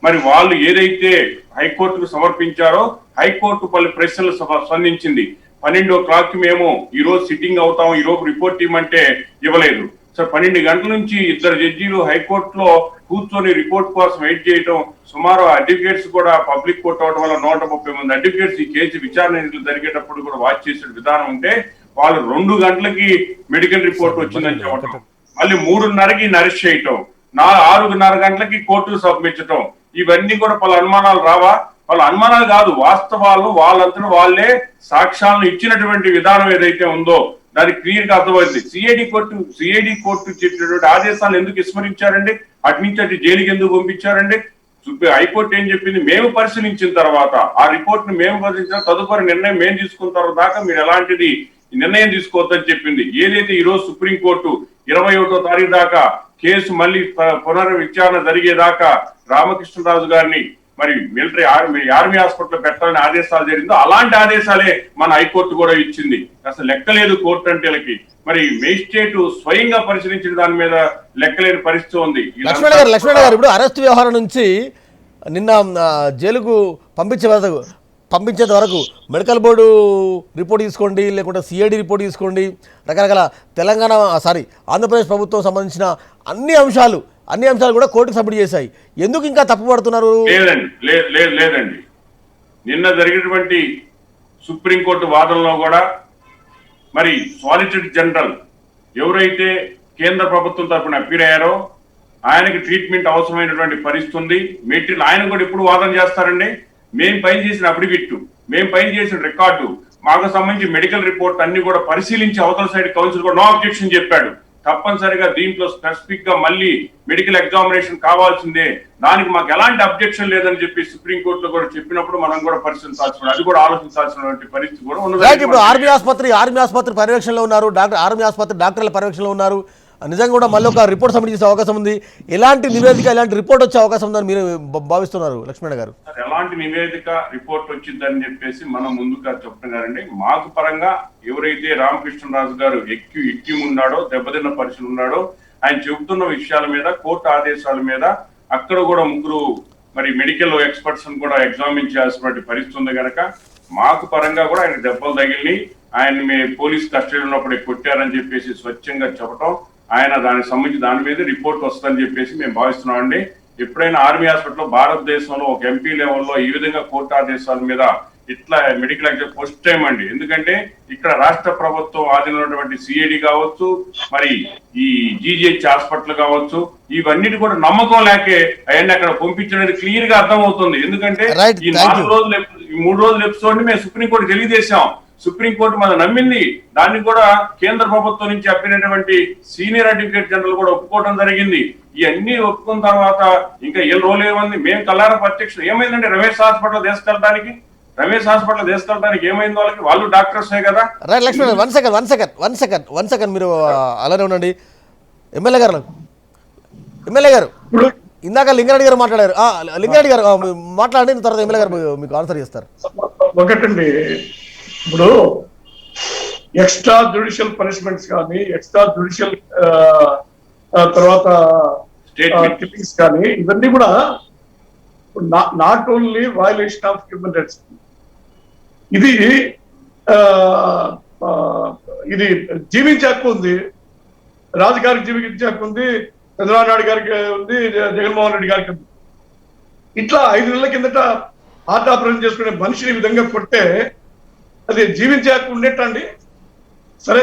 మరి వాళ్ళు ఏదైతే హైకోర్టుకు సమర్పించారో హైకోర్టు పలు ప్రశ్నలు స్పందించింది. 12 o'clock మేము ఈ రోజు సిట్టింగ్ అవుతాం, ఈ రోజు రిపోర్ట్ ఇవ్వమంటే ఇవ్వలేదు. సో 12 గంటల నుంచి 2 జడ్జీలు హైకోర్టులో కూర్చొని రిపోర్ట్ కోసం వెయిట్ చేయడం, సుమారు అడ్వకేట్స్ కూడా పబ్లిక్ కోర్టు అవడం వల్ల 130 మంది అడ్వకేట్స్ ఈ కేసు విచారణ జరిగేటప్పుడు కూడా వాచ్ చేసే విధానం ఉంటే వాళ్ళు 2 గంటలకి మెడికల్ రిపోర్ట్ వచ్చిందని చెప్పడం, మళ్ళీ 3:30కి అరెస్ట్ చేయటం, 6:30 గంటలకి కోర్టుకు సబ్మిచ్చటం, ఇవన్నీ కూడా పలు అనుమానాలు రావా? వాళ్ళ అనుమానాలు కాదు, వాస్తవాలు వాళ్ళంతా వాళ్ళే సాక్ష్యాలను ఇచ్చినటువంటి విధానం ఏదైతే ఉందో దానికి క్లియర్ గా అర్థమైంది. సిఐడి కోర్టు చెప్పినటువంటి ఆదేశాలు ఎందుకు విస్మరించారండి? అటు నుంచి అటు జైలుకి ఎందుకు పంపించారండి? హైకోర్టు ఏం చెప్పింది? మేము పరిశీలించిన తర్వాత ఆ రిపోర్ట్ ని మేము పరిశీలించిన తదుపరి నిర్ణయం మేము తీసుకున్న తర్వాత దాకా మీరు ఎలాంటిది నిర్ణయం తీసుకోవద్దని చెప్పింది. ఏదైతే ఈ రోజు సుప్రీంకోర్టు 21వ తారీఖు దాకా కేసు మళ్ళీ పునర్విచారణ జరిగేదాకా రామకృష్ణరాజు గారిని మరి మిలిటరీ ఆర్మీ హాస్పిటల్ పెట్టాలని ఆదేశాలు జరిగిందో అలాంటి ఆదేశాలే మన హైకోర్టు కూడా ఇచ్చింది. అసలు లెక్కలేదు కోర్టు అంటేలకి. మరి మేజిస్ట్రేట్ స్వయంగా పరిశీలించిన దాని మీద లెక్కలేని పరిస్థితి ఉంది. లక్ష్మణ గారు ఇప్పుడు అరెస్ట్ వ్యవహారం నుంచి నిన్న జైలుకు పంపించేంత వరకు మెడికల్ బోర్డు రిపోర్ట్ తీసుకోండి, లేకుంటే సిఐడి రిపోర్ట్ తీసుకోండి, రకరకాల ఆంధ్రప్రదేశ్ ప్రభుత్వం సంబంధించిన అన్ని అంశాలు కూడా కోర్టుకు సబ్మిట్ చేశాయి. ఎందుకు ఇంకా తప్పుపడుతున్నారు? లేదండి, నిన్న జరిగినటువంటి సుప్రీంకోర్టు వాదనలో కూడా మరి సాలిసిటర్ జనరల్ ఎవరైతే కేంద్ర ప్రభుత్వం తరఫున అప్పీల్ అయ్యారో ఆయనకి ట్రీట్మెంట్ అవసరమైనటువంటి పరిస్థితి ఉంది. మెటీరియల్ ఆయన కూడా ఇప్పుడు వాదన చేస్తారండి. మేము పైన చేసిన అఫిడవిట్, మేము పైన చేసిన రికార్డు, మాకు సంబంధించి మెడికల్ రిపోర్ట్ అన్ని కూడా పరిశీలించి అవతల సైడ్ కౌన్సిల్ కూడా నో అబ్జెక్షన్ చెప్పాడు. తప్పనిసరిగా దీంట్లో స్పెసిఫిక్ గా మళ్ళీ మెడికల్ ఎగ్జామినేషన్ కావాల్సిందే, దానికి మాకు ఎలాంటి అబ్జెక్షన్ లేదని చెప్పి సుప్రీంకోర్టులో కూడా చెప్పినప్పుడు మనం కూడా పరిశీలించాల్సిన, అది కూడా ఆలోచించాల్సినటువంటి పరిస్థితి కూడా ఉన్నది. ఇప్పుడు ఆర్మీ ఆసుపత్రి పర్యవేక్షణలో ఉన్నారు, ఆర్మీ ఆసుపత్రి డాక్టర్ల పర్యవేక్షణలో ఉన్నారు. నిజంగా కూడా మళ్ళీ ఒక రిపోర్ట్ సబ్మిట్ చేసే అవకాశం ఉంది. ఎలాంటి నివేదిక, ఎలాంటి రిపోర్ట్ వచ్చే అవకాశం ఉందని మీరు భావిస్తున్నారు లక్ష్మణ గారు? ఎలాంటి నివేదిక రిపోర్ట్ వచ్చిందని చెప్పేసి మనం ముందుగా చెప్తున్నారండి. మాకు పరంగా ఎవరైతే రామకృష్ణరాజు గారు ఎక్కి ఉన్నాడో, దెబ్బతిన్న పరిస్థితులు ఉన్నాడో, ఆయన చెబుతున్న విషయాల మీద, కోర్టు ఆదేశాల మీద అక్కడ కూడా 3 మరి మెడికల్ ఎక్స్పర్ట్స్ కూడా ఎగ్జామిన్ చేయాల్సినటువంటి పరిస్థితి ఉంది కనుక మాకు పరంగా కూడా ఆయన దెబ్బలు తగిలి ఆయన్ని పోలీస్ కస్టడీలో ఉన్నప్పుడు కొట్టారని చెప్పేసి స్వచ్ఛంగా చెప్పడం, ఆయన దానికి సంబంధించి దాని మీద రిపోర్ట్ వస్తుందని చెప్పేసి మేము భావిస్తున్నామండి. ఎప్పుడైనా ఆర్మీ హాస్పిటల్లో భారతదేశంలో ఒక ఎంపీ లెవెల్లో ఈ విధంగా కోర్టు ఆదేశాల మీద ఇట్లా మెడికల్ ఎగ్జామ్ ఫస్ట్ టైం అండి. ఎందుకంటే ఇక్కడ రాష్ట్ర ప్రభుత్వం ఆధీనమైనటువంటి సిఐడి కావచ్చు, మరి ఈ జీజీహెచ్ హాస్పిటల్ కావచ్చు, ఇవన్నిటి కూడా నమ్మకం లేకే అవన్నీ అక్కడ పంపించడానికి క్లియర్ గా అర్థం అవుతుంది. ఎందుకంటే ఈ 3 రోజుల ఎపిసోడ్ ని మేము సుప్రీంకోర్టు తెలియజేశాం. సుప్రీంకోర్టు మనం నమ్మింది. దాన్ని కూడా కేంద్ర ప్రభుత్వం నుంచి అప్పినటువంటి సీనియర్ అడ్వకేట్ జనరల్ కూడా ఒప్పుకోవడం జరిగింది. ఇవన్నీ ఒప్పుకున్న తర్వాత ఇంకా ఏ రోజు ఏమైంది? మేము కల్లారా ప్రత్యక్షం ఏమైందంటే రమేష్ హాస్పిటల్ తీసుకెళ్ళడానికి ఏమైంది? వాళ్ళు డాక్టర్సే కదా. రైట్ లక్ష్మణ్, వన్ సెకండ్ మీరు అలానే ఉండండి. ఎమ్మెల్యే గారు ఇందాక లింగారెడ్డి గారు మాట్లాడారు. లింగారెడ్డి గారు మాట్లాడండి, తర్వాత ఎమ్మెల్యే గారు మీకు ఆన్సర్ చేస్తారు. ఒకటండి, ఇప్పుడు ఎక్స్ట్రా జ్యుడిషియల్ పనిష్మెంట్స్ కానీ, ఎక్స్ట్రా జ్యుడిషియల్ తర్వాత కిల్లింగ్స్ కానీ, ఇవన్నీ కూడా not only violation of human rights. ఇది జీవించే హక్కు ఉంది, రాజుగారికి జీవించే హక్కు ఉంది, చంద్రబాబు నాయుడు గారికి ఉంది, జగన్మోహన్ రెడ్డి గారికి ఉంది. ఇట్లా 5 నెలల కిందట హార్ట్ ఆపరేషన్ చేసుకునే మనిషిని ఈ విధంగా కొడితే అది జీవించే హక్కు ఉండేటండి? సరే,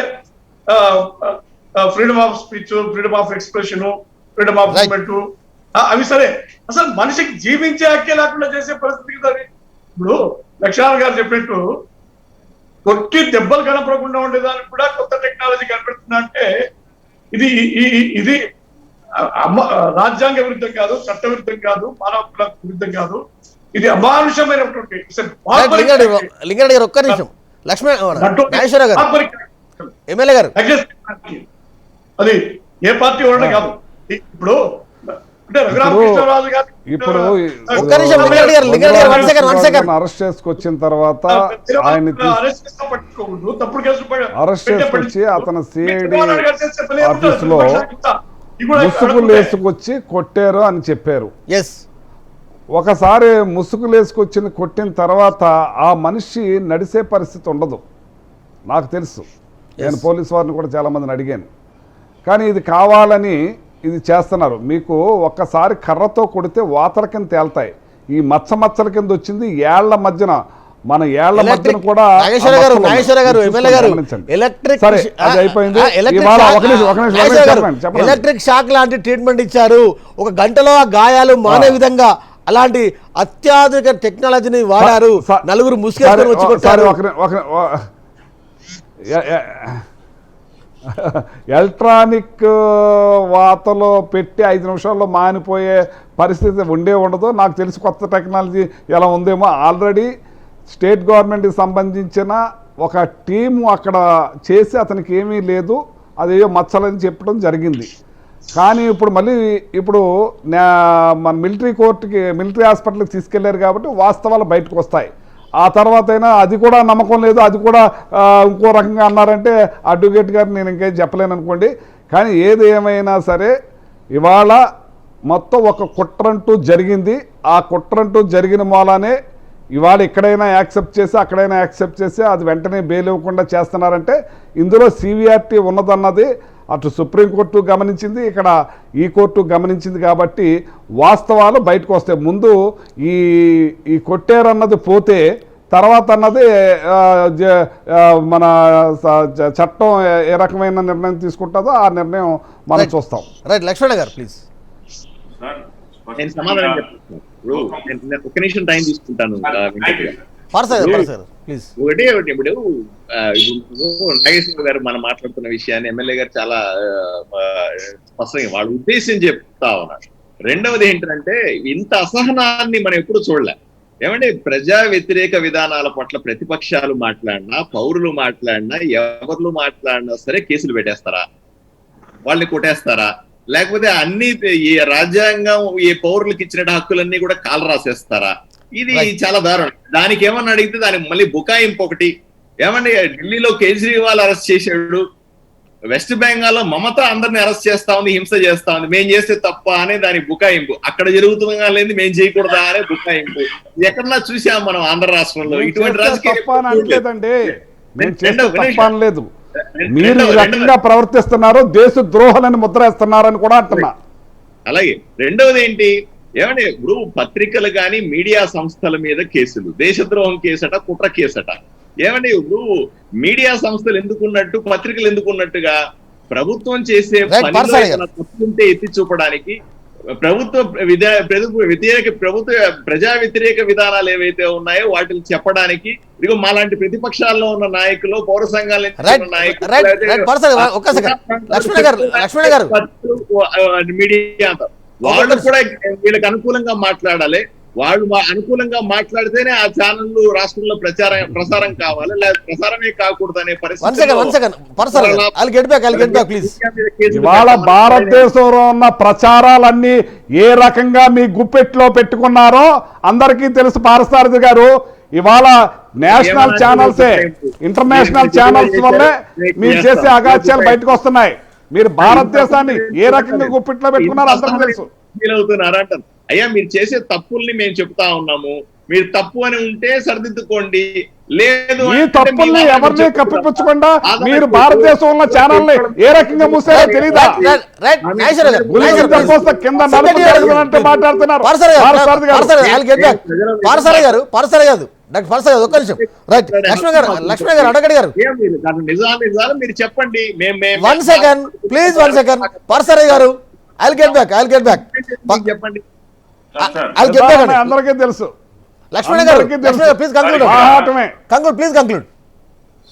freedom of speech, freedom of expression, freedom of movement అవి సరే, అసలు మనిషికి జీవించే హక్కే లేకుండా చేసే పరిస్థితి కదా. ఇప్పుడు లక్ష్మణ్ గారు చెప్పినట్టు కొట్టి దెబ్బలు కనపడకుండా ఉండేదానికి కూడా కొత్త టెక్నాలజీ కనపెడుతున్నా అంటే ఇది రాజ్యాంగ విరుద్ధం కాదు, చట్ట విరుద్ధం కాదు, మానవ హక్కుల విరుద్ధం కాదు. ఇది అమానుషమైనటువంటి లింగారెడ్డి గారు ఒక్క నిమిషం. నాగేశ్వరరావు గారు, ఎమ్మెల్యే గారు, అది ఏ పార్టీ వాళ్ళని కాదు. ఇప్పుడు అరెస్ట్ చేసుకొచ్చిన తర్వాత అరెస్ట్ చేసుకొచ్చి అతను సిఐడి ఆఫీసులో ముసుగులు వేసుకొచ్చి కొట్టారు అని చెప్పారు. ఒకసారి ముసుగులు వేసుకొచ్చి కొట్టిన తర్వాత ఆ మనిషి నడిసే పరిస్థితి ఉండదు. నాకు తెలుసు, నేను పోలీసు వారిని కూడా చాలామందిని అడిగాను. కానీ ఇది కావాలని ఇది చేస్తున్నారు. మీకు ఒక్కసారి కర్రతో కొడితే వాతల కింద తేలుతాయి. ఈ మచ్చల కింద వచ్చింది, ఏళ్ల మధ్యన మన ఏళ్ల మధ్యన కూడా నాగేశ్వర గారు ఎమ్మెల్యే గారు ఎలక్ట్రిక్ సరే అది అయిపోయింది. ఇవాళ ఒక నిమిషం చెప్పండి. ఎలక్ట్రిక్ షాక్ లాంటి ట్రీట్మెంట్ ఇచ్చారు. ఒక గంటలో ఆ గాయాలు మానే విధంగా అలాంటి అత్యాధునిక టెక్నాలజీని వాడారు. నలుగురు ముసుగేసుకొని వచ్చి కొట్టారు. ఎలక్ట్రానిక్ వాతలో పెట్టి 5 నిమిషాల్లో మానిపోయే పరిస్థితి ఉండదు. నాకు తెలిసి కొత్త టెక్నాలజీ ఎలా ఉందేమో. ఆల్రెడీ స్టేట్ గవర్నమెంట్కి సంబంధించిన ఒక టీము అక్కడ చేసి అతనికి ఏమీ లేదు, అదేయో మచ్చలని చెప్పడం జరిగింది. కానీ ఇప్పుడు మన మిలిటరీ హాస్పిటల్కి తీసుకెళ్లారు కాబట్టి వాస్తవాలు బయటకు వస్తాయి. ఆ తర్వాత అయినా అది కూడా నమ్మకం లేదు, అది కూడా ఇంకో రకంగా అన్నారంటే అడ్వకేట్ గారు నేను ఇంకేం చెప్పలేను అనుకోండి. కానీ ఏది ఏమైనా సరే ఇవాళ మొత్తం ఒక కుట్రంటూ జరిగింది. ఆ కుట్రంటూ జరిగిన మూలానే ఇవాళ ఇక్కడైనా యాక్సెప్ట్ చేసి అక్కడైనా యాక్సెప్ట్ చేసి అది వెంటనే బెయిల్ ఇవ్వకుండా చేస్తున్నారంటే ఇందులో సివిఆర్టీ ఉన్నదన్నది అటు సుప్రీంకోర్టు గమనించింది, ఇక్కడ ఈ కోర్టు గమనించింది. కాబట్టి వాస్తవాలు బయటకు వస్తాయి. ముందు ఈ కొట్టేరన్నది పోతే తర్వాత అన్నది మన చట్టం ఏ రకమైన నిర్ణయం తీసుకుంటుందో ఆ నిర్ణయం మనం చూస్తాం. రైట్ లక్ష్మణ గారు ప్లీజ్. నేను సమాధానం చెప్తాను. ఒక్క నిమిషం టైం తీసుకుంటాను. ఒకటే ఇప్పుడు నాగేశ్వర గారు మనం మాట్లాడుతున్న విషయాన్ని ఎమ్మెల్యే గారు చాలా స్పష్టంగా వాళ్ళ ఉద్దేశం చెప్తా ఉన్నారు. రెండవది ఏంటంటే ఇంత అసహనాన్ని మనం ఎప్పుడు చూడలే. ఏమంటే ప్రజా వ్యతిరేక విధానాల పట్ల ప్రతిపక్షాలు మాట్లాడినా, పౌరులు మాట్లాడినా, ఎవరు మాట్లాడినా సరే కేసులు పెట్టేస్తారా, వాళ్ళని కొట్టేస్తారా, లేకపోతే అన్ని ఈ రాజ్యాంగం ఈ పౌరులకు ఇచ్చిన హక్కులన్నీ కూడా కాలు రాసేస్తారా? ఇది చాలా దారుణం. దానికి ఏమన్నా అడిగితే దానికి మళ్ళీ బుకాయింపు ఒకటి. ఏమంటే ఢిల్లీలో కేజ్రీవాల్ అరెస్ట్ చేశాడు, వెస్ట్ బెంగాల్లో మమత అందరిని అరెస్ట్ చేస్తా ఉంది, హింస చేస్తా ఉంది, మేం చేస్తే తప్ప అనే దాని బుకాయింపు. అక్కడ జరుగుతుందా లేదు మేం చేయకూడదా అనే బుకాయింపు. ఎక్కడన్నా చూసాం మనం ఆంధ్ర రాష్ట్రంలో ఇటువంటి రాజకీయాలు. మీరు ఈ రకంగా ప్రవర్తిస్తున్నారు, దేశ ద్రోహాలని ముద్రేస్తున్నారని కూడా అంటున్నా. అలాగే రెండవది ఏంటి, ఏమంటే ఇప్పుడు పత్రికలు కానీ మీడియా సంస్థల మీద కేసులు, దేశద్రోహం కేసట, కుట్ర కేసట. ఏమంటే ఇప్పుడు మీడియా సంస్థలు ఎందుకున్నట్టు, పత్రికలు ఎందుకున్నట్టుగా ప్రభుత్వం చేసే పనిలో తప్పుంటే ఎత్తి చూపడానికి ప్రభుత్వ ప్రజా వ్యతిరేక విధానాలు ఏవైతే ఉన్నాయో వాటిని చెప్పడానికి ఇదిగో మాలాంటి ప్రతిపక్షాల్లో ఉన్న నాయకులు, పౌర సంఘాల మీడియా వాళ్ళు కూడా వీళ్ళకి అనుకూలంగా మాట్లాడాలి. వాళ్ళు అనుకూలంగా మాట్లాడితేనే ఆ ఛానల్ రాష్ట్రంలో ప్రసారం కావాలి, లేదా ప్రసారమే కాకూడదు అనే పరిస్థితి. ఇవాళ భారతదేశంలో ఉన్న ప్రచారాలన్నీ ఏ రకంగా మీ గుప్పెట్లో పెట్టుకున్నారో అందరికీ తెలుసు పారసారథి గారు. ఇవాళ నేషనల్ ఛానల్సే, ఇంటర్నేషనల్ ఛానల్స్ వల్లే మీరు చేసే అగాత్యాలు బయటకు వస్తున్నాయి. మీరు భారతదేశాన్ని ఏ రకంగా గుప్పిట్లో పెట్టుకున్నారో అందరికీ తెలుసు. అంటారు అయ్యా మీరు చేసే తప్పుల్ని మేము చెప్తా ఉన్నాము, మీరు తప్పు అని ఉంటే సరిదిద్దుకోండి, లేదు ఈ తప్పుల్ని ఎవరిని కప్పిపుచ్చకుండా మీరు భారతదేశంలో ఛానల్ ని ఏ రకంగా మూసారో తెలీదా? కింద మాట్లాడుతున్నారు. లక్ష్మణ్ గారు అడగడి గారు నిజాలు మీరు చెప్పండి. One second please, one second. పర్సరే గారు I'll get back. చెప్పండి. అందరికీ తెలుసు. లక్ష్మణ్ గారు ప్లీజ్ కంక్లూడ్.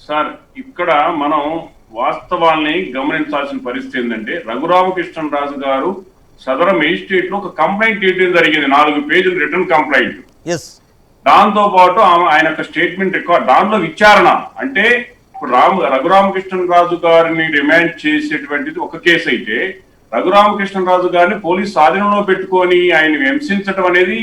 సార్ ఇక్కడ మనం వాస్తవాల్ని గమనించాల్సిన పరిస్థితి ఏంటంటే, రఘురామకృష్ణరాజు గారు సదరు మేజిస్ట్రేట్ లో ఒక కంప్లైంట్ చేయడం జరిగింది, 4 పేజీల రిటర్న్ కంప్లైంట్. దాంతో పాటు ఆయన యొక్క స్టేట్మెంట్ రికార్డ్, దాంట్లో విచారణ అంటే ఇప్పుడు రఘురామకృష్ణరాజు గారిని రిమాండ్ చేసేటువంటిది ఒక కేసు అయితే, రఘురామకృష్ణరాజు గారిని పోలీసు స్వాధీనంలో పెట్టుకొని ఆయన హింసించడం అనేది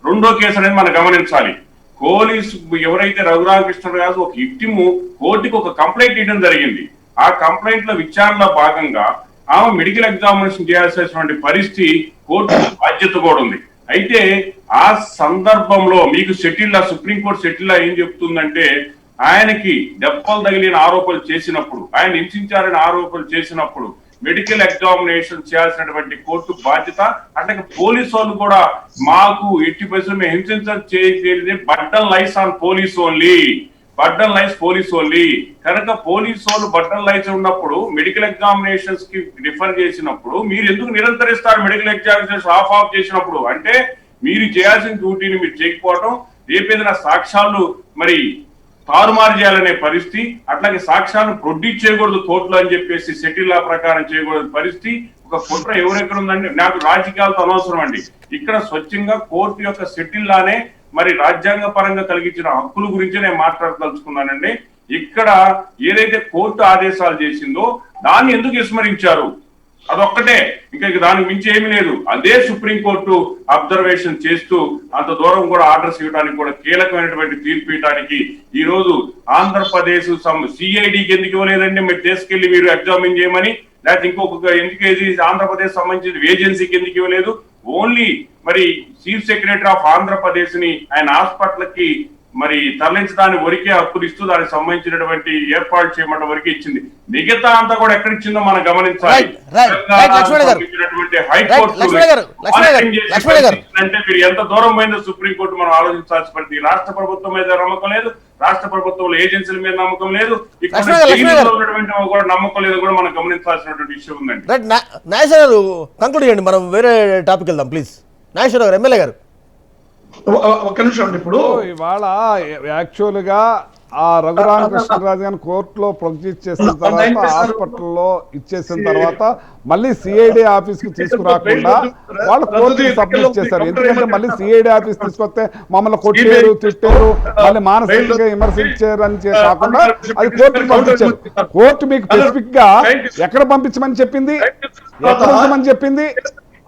రెండో కేసు అనేది మనం గమనించాలి. పోలీసు ఎవరైతే రఘురామకృష్ణరాజు ఒక విక్టిమ్ కోర్టుకి ఒక కంప్లైంట్ ఇవ్వడం జరిగింది. ఆ కంప్లైంట్ లో విచారణలో భాగంగా ఆమె మెడికల్ ఎగ్జామినేషన్ చేయాల్సినటువంటి పరిస్థితి కోర్టు బాధ్యత కూడా ఉంది. అయితే ఆ సందర్భంలో మీకు సుప్రీంకోర్టు సెటిల్ ఏం చెప్తుందంటే, ఆయనకి దెబ్బలు తగిలిన ఆరోపణలు చేసినప్పుడు, ఆయన హింసించారని ఆరోపణలు చేసినప్పుడు మెడికల్ ఎగ్జామినేషన్ చేయాల్సినటువంటి కోర్టు బాధ్యత. అట్లాగే పోలీసు వాళ్ళు కూడా మాకు ఎట్టి పరిస్థితుల్లో మేము హింసించడం చేయగలిగితే burden lies on police only, burden lies police only. కనుక పోలీసు వాళ్ళు బర్డన్ లైస్ ఉన్నప్పుడు మెడికల్ ఎగ్జామినేషన్స్ కి రిఫర్ చేసినప్పుడు మీరు ఎందుకు నిరంతరిస్తారు? మెడికల్ ఎగ్జామినేషన్స్ ఆఫ్ చేసినప్పుడు అంటే మీరు చేయాల్సిన డ్యూటీని మీరు చేయకపోవడం, రేపేదైనా సాక్ష్యాలు మరి తారుమారు చేయాలనే పరిస్థితి, అట్లాగే సాక్ష్యాలను ప్రొడ్యూస్ చేయకూడదు కోర్టులో అని చెప్పేసి సెటిల్ లా ప్రకారం చేయకూడదు పరిస్థితి. ఒక కుట్ర ఎవరెక్కడ ఉందండి? నాకు రాజకీయాలతో అనవసరం అండి. ఇక్కడ స్వచ్ఛంగా కోర్టు యొక్క సెటిల్ లానే మరి రాజ్యాంగ పరంగా కలిగించిన హక్కుల గురించి నేను మాట్లాడదలుచుకున్నానండి. ఇక్కడ ఏదైతే కోర్టు ఆదేశాలు చేసిందో దాన్ని ఎందుకు విస్మరించారు? అదొక్కటే, ఇంకా దానికి మించి ఏమీ లేదు. అదే సుప్రీంకోర్టు అబ్జర్వేషన్ చేస్తూ అంత దూరం కూడా ఆర్డర్స్ ఇవ్వడానికి కూడా కీలకమైనటువంటి తీర్పు ఇవ్వడానికి ఈ రోజు ఆంధ్రప్రదేశ్ సిఐడికి ఎందుకు ఇవ్వలేదండి? మీరు తీసుకెళ్లి మీరు ఎగ్జామిన్ చేయమని, లేకపోతే ఇంకొక ఎందుకు ఆంధ్రప్రదేశ్ సంబంధించిన ఏజెన్సీకి ఎందుకు ఇవ్వలేదు? ఓన్లీ మరి చీఫ్ సెక్రటరీ ఆఫ్ ఆంధ్రప్రదేశ్ ని ఆయన హాస్పిటల్ కి మరి తరలించడానికి వరకే హక్కులు ఇస్తూ దానికి సంబంధించినటువంటి ఏర్పాటు చేయడం వరకే ఇచ్చింది. మిగతా అంతా కూడా ఎక్కడ ఇచ్చిందో మనం గమనించాలి. అంటే మీరు ఎంత దూరం పోయిందో సుప్రీంకోర్టు మనం ఆలోచించాల్సి పడుతుంది. రాష్ట్ర ప్రభుత్వం మీద నమ్మకం లేదు, రాష్ట్ర ప్రభుత్వంలో ఏజెన్సీల మీద నమ్మకం లేదు, ఇక్కడ కూడా నమ్మకం లేదు కూడా మనం గమనించాల్సినటువంటి విషయం ఉందండి. నాగేశ్వర గారు కంక్లూడ్ చేయండి, మనం వేరే టాపిక్ వెళ్దాం ప్లీజ్. నాగేశ్వర గారు, ఎమ్మెల్యే గారు. ఒక్క నిమిషం అండి. ఇప్పుడు ఇవాళ యాక్చువల్గా ఆ రఘురామకృష్ణరాజు గారిని కోర్టులో ప్రొడ్యూస్ చేసిన తర్వాత హాస్పిటల్లో ఇచ్చేసిన తర్వాత మళ్ళీ సిఐడి ఆఫీస్ కి తీసుకురాకుండా వాళ్ళు కోర్టుకి సబ్మిట్ చేశారు. ఎందుకంటే మళ్ళీ సిఐడి ఆఫీస్ తీసుకొస్తే మమ్మల్ని కొట్టారు, తిట్టారు, మళ్ళీ మానసికంగా విమర్శించారు అని కాకుండా అది కోర్టుకు పంపించారు. కోర్టు మీకు స్పెసిఫిక్ గా ఎక్కడ పంపించమని చెప్పింది, ఎక్కడ ఉంచమని చెప్పింది?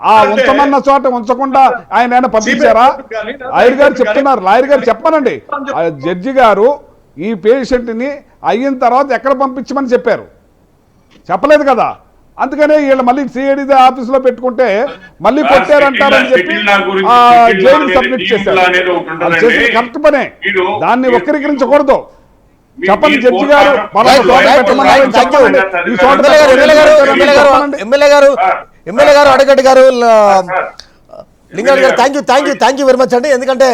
ఆ ఉంచమన్న చోట ఉంచకుండా ఆయన పంపించారా? లాయర్ గారు చెప్తున్నారు, లాయర్ గారు చెప్పానండి, జడ్జి గారు ఈ పేషెంట్ ని అయిన తర్వాత ఎక్కడ పంపించమని చెప్పారు, చెప్పలేదు కదా. అందుకనే వీళ్ళు మళ్ళీ సిఐడి ఆఫీస్ లో పెట్టుకుంటే మళ్ళీ కొట్టారంటారని చెప్పి జైలు సబ్మిట్ చేశారు. కరెక్ట్ పనే, దాన్ని వక్రీకరించకూడదు. చెప్పండి జడ్జి గారు, ఎమ్మెల్యే గారు, అడగడ్డ గారు, లింగారెడ్డి గారు, థ్యాంక్ యూ వెరీ మచ్ అండి. ఎందుకంటే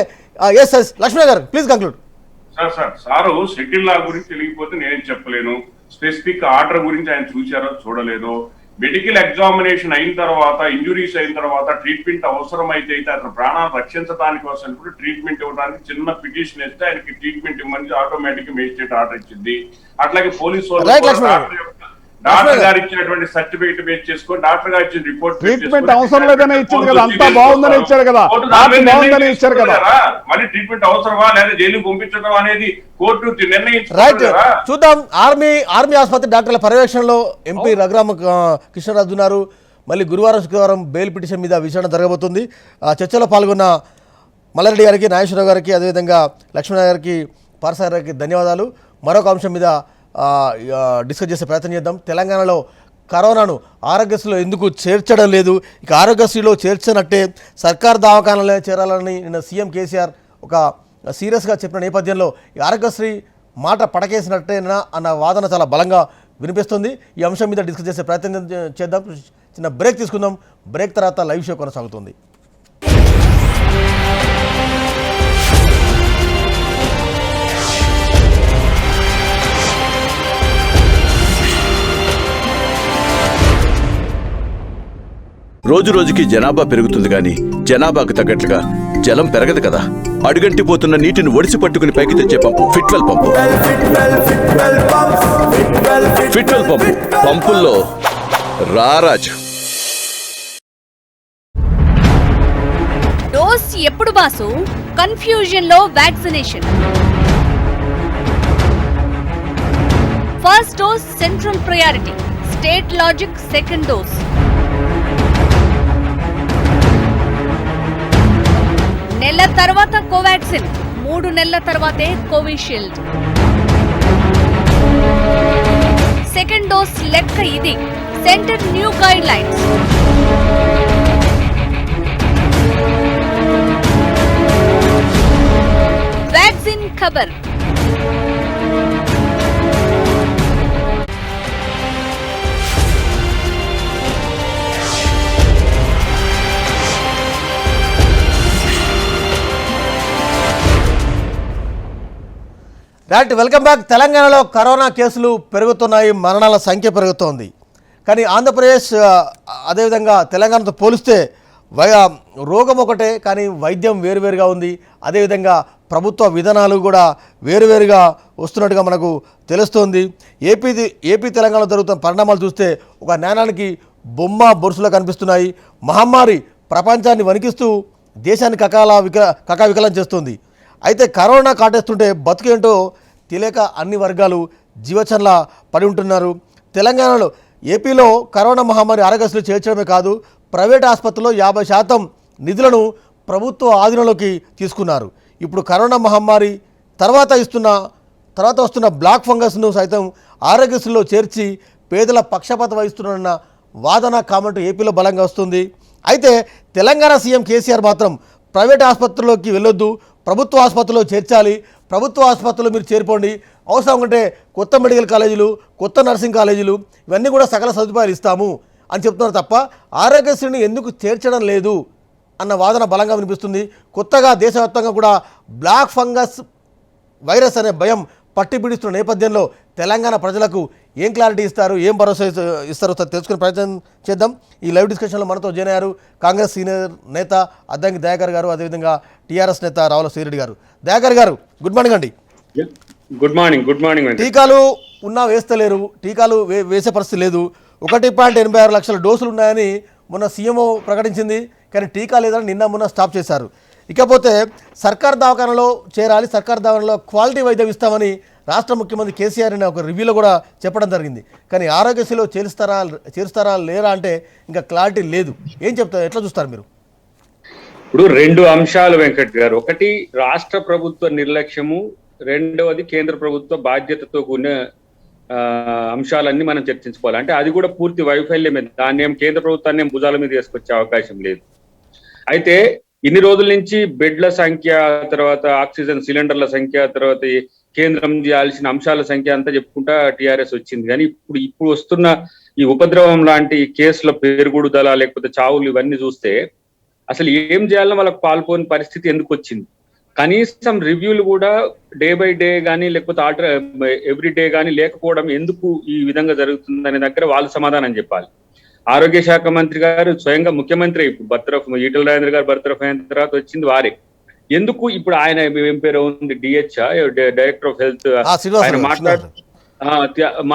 ఎస్ లక్ష్మీ గారు ప్లీజ్ కంక్లూడ్. సారు షెడ్యూల్ లా గురించి తెలియకపోతే నేనేం చెప్పలేను. స్పెసిఫిక్ ఆర్డర్ గురించి ఆయన చూశారో చూడలేదు. మెడికల్ ఎగ్జామినేషన్ అయిన తర్వాత, ఇంజురీస్ అయిన తర్వాత ట్రీట్మెంట్ అవసరం అయితే అతను ప్రాణాలు రక్షించడానికి కోసం కూడా ట్రీట్మెంట్ ఇవ్వడానికి చిన్న పిటిషన్ వేస్తే ఆయనకి ట్రీట్మెంట్ ఇవ్వమని ఆటోమేటిక్ మేజిస్ట్రేట్ ఆర్డర్ ఇచ్చింది. అట్లాగే పోలీసు డాక్టర్ గారు ఇచ్చినటువంటి సర్టిఫికేట్ బేస్ చేసుకొని డాక్టర్ గారు ఇచ్చిన రిపోర్ట్ ట్రీట్మెంట్ అవసరం లేదని ఇచ్చింది కదా, అంతా బాగుందని ఇచ్చారు కదా, బాగుందని ఇచ్చారు కదా. మళ్ళీ ట్రీట్మెంట్ అవసరమా లేదా జైలుకి పంపించడం అనేది కోర్టు రైట్. చూద్దాం. ఆర్మీ ఆసుపత్రి డాక్టర్ల పర్యవేక్షణలో ఎంపీ రఘురామ కృష్ణరాజు ఉన్నారు. మళ్ళీ గురువారం శుక్రవారం బెయిల్ పిటిషన్ మీద విచారణ జరగబోతుంది. చర్చలో పాల్గొన్న మల్లారెడ్డి గారికి, నాగేశ్వరరావు గారికి, అదేవిధంగా లక్ష్మణ గారికి, పార్సార్ గారికి ధన్యవాదాలు. మరొక అంశం మీద డిస్కస్ చేసే ప్రయత్నం చేద్దాం. తెలంగాణలో కరోనాను ఆరోగ్యశ్రీలో ఎందుకు చేర్చడం లేదు? ఇక ఆరోగ్యశ్రీలో చేర్చనట్టే సర్కార్ దవాఖానాలో చేరాలని నిన్న సీఎం కేసీఆర్ ఒక సీరియస్గా చెప్పిన నేపథ్యంలో ఈ ఆరోగ్యశ్రీ మాట పడకేసినట్టేనా అన్న వాదన చాలా బలంగా వినిపిస్తుంది. ఈ అంశం మీద డిస్కస్ చేసే ప్రయత్నం చేద్దాం. చిన్న బ్రేక్ తీసుకుందాం. బ్రేక్ తర్వాత లైవ్ షో కొనసాగుతుంది. రోజు రోజుకి జనాభా పెరుగుతుంది కానీ జనాభాకు తగ్గట్లుగా జలం పెరగదు కదా. అడుగంటిపోతున్న నీటిని ఒడిసి పట్టుకుని పైకి తెచ్చే పంపు ఫిట్వెల్ పంపు. ఫిట్వెల్ పంపు, పంపుల్లో రారాజు. డోస్ ఎప్పుడు బాసు? కన్ఫ్యూజన్ లో vaccination. First dose central priority, state logic second dose. నెల తర్వాత కోవాక్సిన్, 3 నెలల తర్వాతే కోవిషీల్డ్. సెకండ్ డోస్ లెక్క ఇది. Centre new guidelines. Vaccine ఖబర్. Right, welcome back. తెలంగాణలో కరోనా కేసులు పెరుగుతున్నాయి, మరణాల సంఖ్య పెరుగుతోంది. కానీ ఆంధ్రప్రదేశ్ అదేవిధంగా తెలంగాణతో పోలిస్తే రోగం ఒకటే, కానీ వైద్యం వేరువేరుగా ఉంది. అదేవిధంగా ప్రభుత్వ విధానాలు కూడా వేరువేరుగా వస్తున్నట్టుగా మనకు తెలుస్తోంది. ఏపీ తెలంగాణలో జరుగుతున్న పరిణామాలు చూస్తే ఒక నాణానికి బొమ్మ బొరుసులో కనిపిస్తున్నాయి. మహమ్మారి ప్రపంచాన్ని వణికిస్తూ దేశాన్ని కకావికలం చేస్తుంది. అయితే కరోనా కాటేస్తుంటే బతుకేంటో తెలియక అన్ని వర్గాలు జీవచన్లా పడి ఉంటున్నారు. తెలంగాణలో ఏపీలో కరోనా మహమ్మారి ఆరోగ్యశ్రీ చేర్చడమే కాదు, ప్రైవేట్ ఆసుపత్రుల్లో 50% నిధులను ప్రభుత్వ ఆధీనంలోకి తీసుకున్నారు. ఇప్పుడు కరోనా మహమ్మారి తర్వాత వస్తున్న బ్లాక్ ఫంగస్ను సైతం ఆరోగ్యశ్రీలో చేర్చి పేదల పక్షపాత వహిస్తున్నారన్న వాదన కామెంట్ ఏపీలో బలంగా వస్తుంది. అయితే తెలంగాణ సీఎం కేసీఆర్ మాత్రం ప్రైవేట్ ఆసుపత్రుల్లోకి వెళ్ళొద్దు, ప్రభుత్వ ఆసుపత్రుల్లో చేర్చాలి, ప్రభుత్వ ఆసుపత్రులు మీరు చేరిపోండి, అవసరం ఉంటే కొత్త మెడికల్ కాలేజీలు, కొత్త నర్సింగ్ కాలేజీలు ఇవన్నీ కూడా సకల సదుపాయాలు ఇస్తాము అని చెప్తున్నారు తప్ప ఆరోగ్యశ్రీని ఎందుకు చేర్చడం లేదు అన్న వాదన బలంగా వినిపిస్తుంది. కొత్తగా దేశవ్యాప్తంగా కూడా బ్లాక్ ఫంగస్ వైరస్ అనే భయం పట్టి పీడిస్తున్న నేపథ్యంలో తెలంగాణ ప్రజలకు ఏం క్లారిటీ ఇస్తారు, ఏం భరోసా ఇస్తారో తెలుసుకునే ప్రయత్నం చేద్దాం. ఈ లైవ్ డిస్కషన్లో మనతో జాయిన్ అయ్యారు కాంగ్రెస్ సీనియర్ నేత అద్దంకి దయాకర్ గారు, అదేవిధంగా టీఆర్ఎస్ నేత రావుల శ్రీరెడ్డి గారు. దయాకర్ గారు, గుడ్ మార్నింగ్ అండి. Good morning. టీకాలు ఉన్నా వేస్తలేరు, టీకాలు వేసే పరిస్థితి లేదు. 1.86 లక్షల డోసులు ఉన్నాయని మొన్న సీఎంఓ ప్రకటించింది, కానీ టీకా లేదని మొన్న స్టాప్ చేశారు. ఇకపోతే సర్కార్ దవాఖానలో చేరాలి, సర్కార్ దవాఖానలో క్వాలిటీ వైద్యం ఇస్తామని రాష్ట్ర ముఖ్యమంత్రి కేసీఆర్ అని ఒక రివ్యూలో కూడా చెప్పడం జరిగింది. కానీ ఆరోగ్యశ్రీలో చేరుస్తారా లేరా అంటే ఇంకా క్లారిటీ లేదు. ఏం చెప్తారు, ఎట్లా చూస్తారు మీరు? ఇప్పుడు 2 అంశాలు వెంకట్ గారు. ఒకటి రాష్ట్ర ప్రభుత్వ నిర్లక్ష్యము, రెండవది కేంద్ర ప్రభుత్వ బాధ్యతతో కూడిన అంశాలన్నీ మనం చర్చించుకోవాలి. అంటే అది కూడా పూర్తి వైఫల్యమే. దాన్ని కేంద్ర ప్రభుత్వాన్ని భుజాల మీద తీసుకొచ్చే అవకాశం లేదు. అయితే ఇన్ని రోజుల నుంచి బెడ్ల సంఖ్య, తర్వాత ఆక్సిజన్ సిలిండర్ల సంఖ్య, తర్వాత కేంద్రం చేయాల్సిన అంశాల సంఖ్య అంతా చెప్పుకుంటా టీఆర్ఎస్ వచ్చింది. కానీ ఇప్పుడు వస్తున్న ఈ ఉపద్రవం లాంటి కేసుల పెరుగుడుదల, లేకపోతే చావులు ఇవన్నీ చూస్తే అసలు ఏం చేయాలని వాళ్ళకి పాల్పోని పరిస్థితి ఎందుకు వచ్చింది? కనీసం రివ్యూలు కూడా డే బై డే కానీ, లేకపోతే ఎవ్రీ డే కానీ లేకపోవడం ఎందుకు ఈ విధంగా జరుగుతుందనే దగ్గర వాళ్ళు సమాధానం చెప్పాలి. ఆరోగ్య శాఖ మంత్రి గారు స్వయంగా ముఖ్యమంత్రి, ఇప్పుడు ఈటల రాజేంద్ర గారు బర్తరఫ్ అయిన తర్వాత వచ్చింది వారే. ఎందుకు ఇప్పుడు ఆయన ఏం పేరు ఉంది, డైరెక్టర్ ఆఫ్ హెల్త్, ఆయన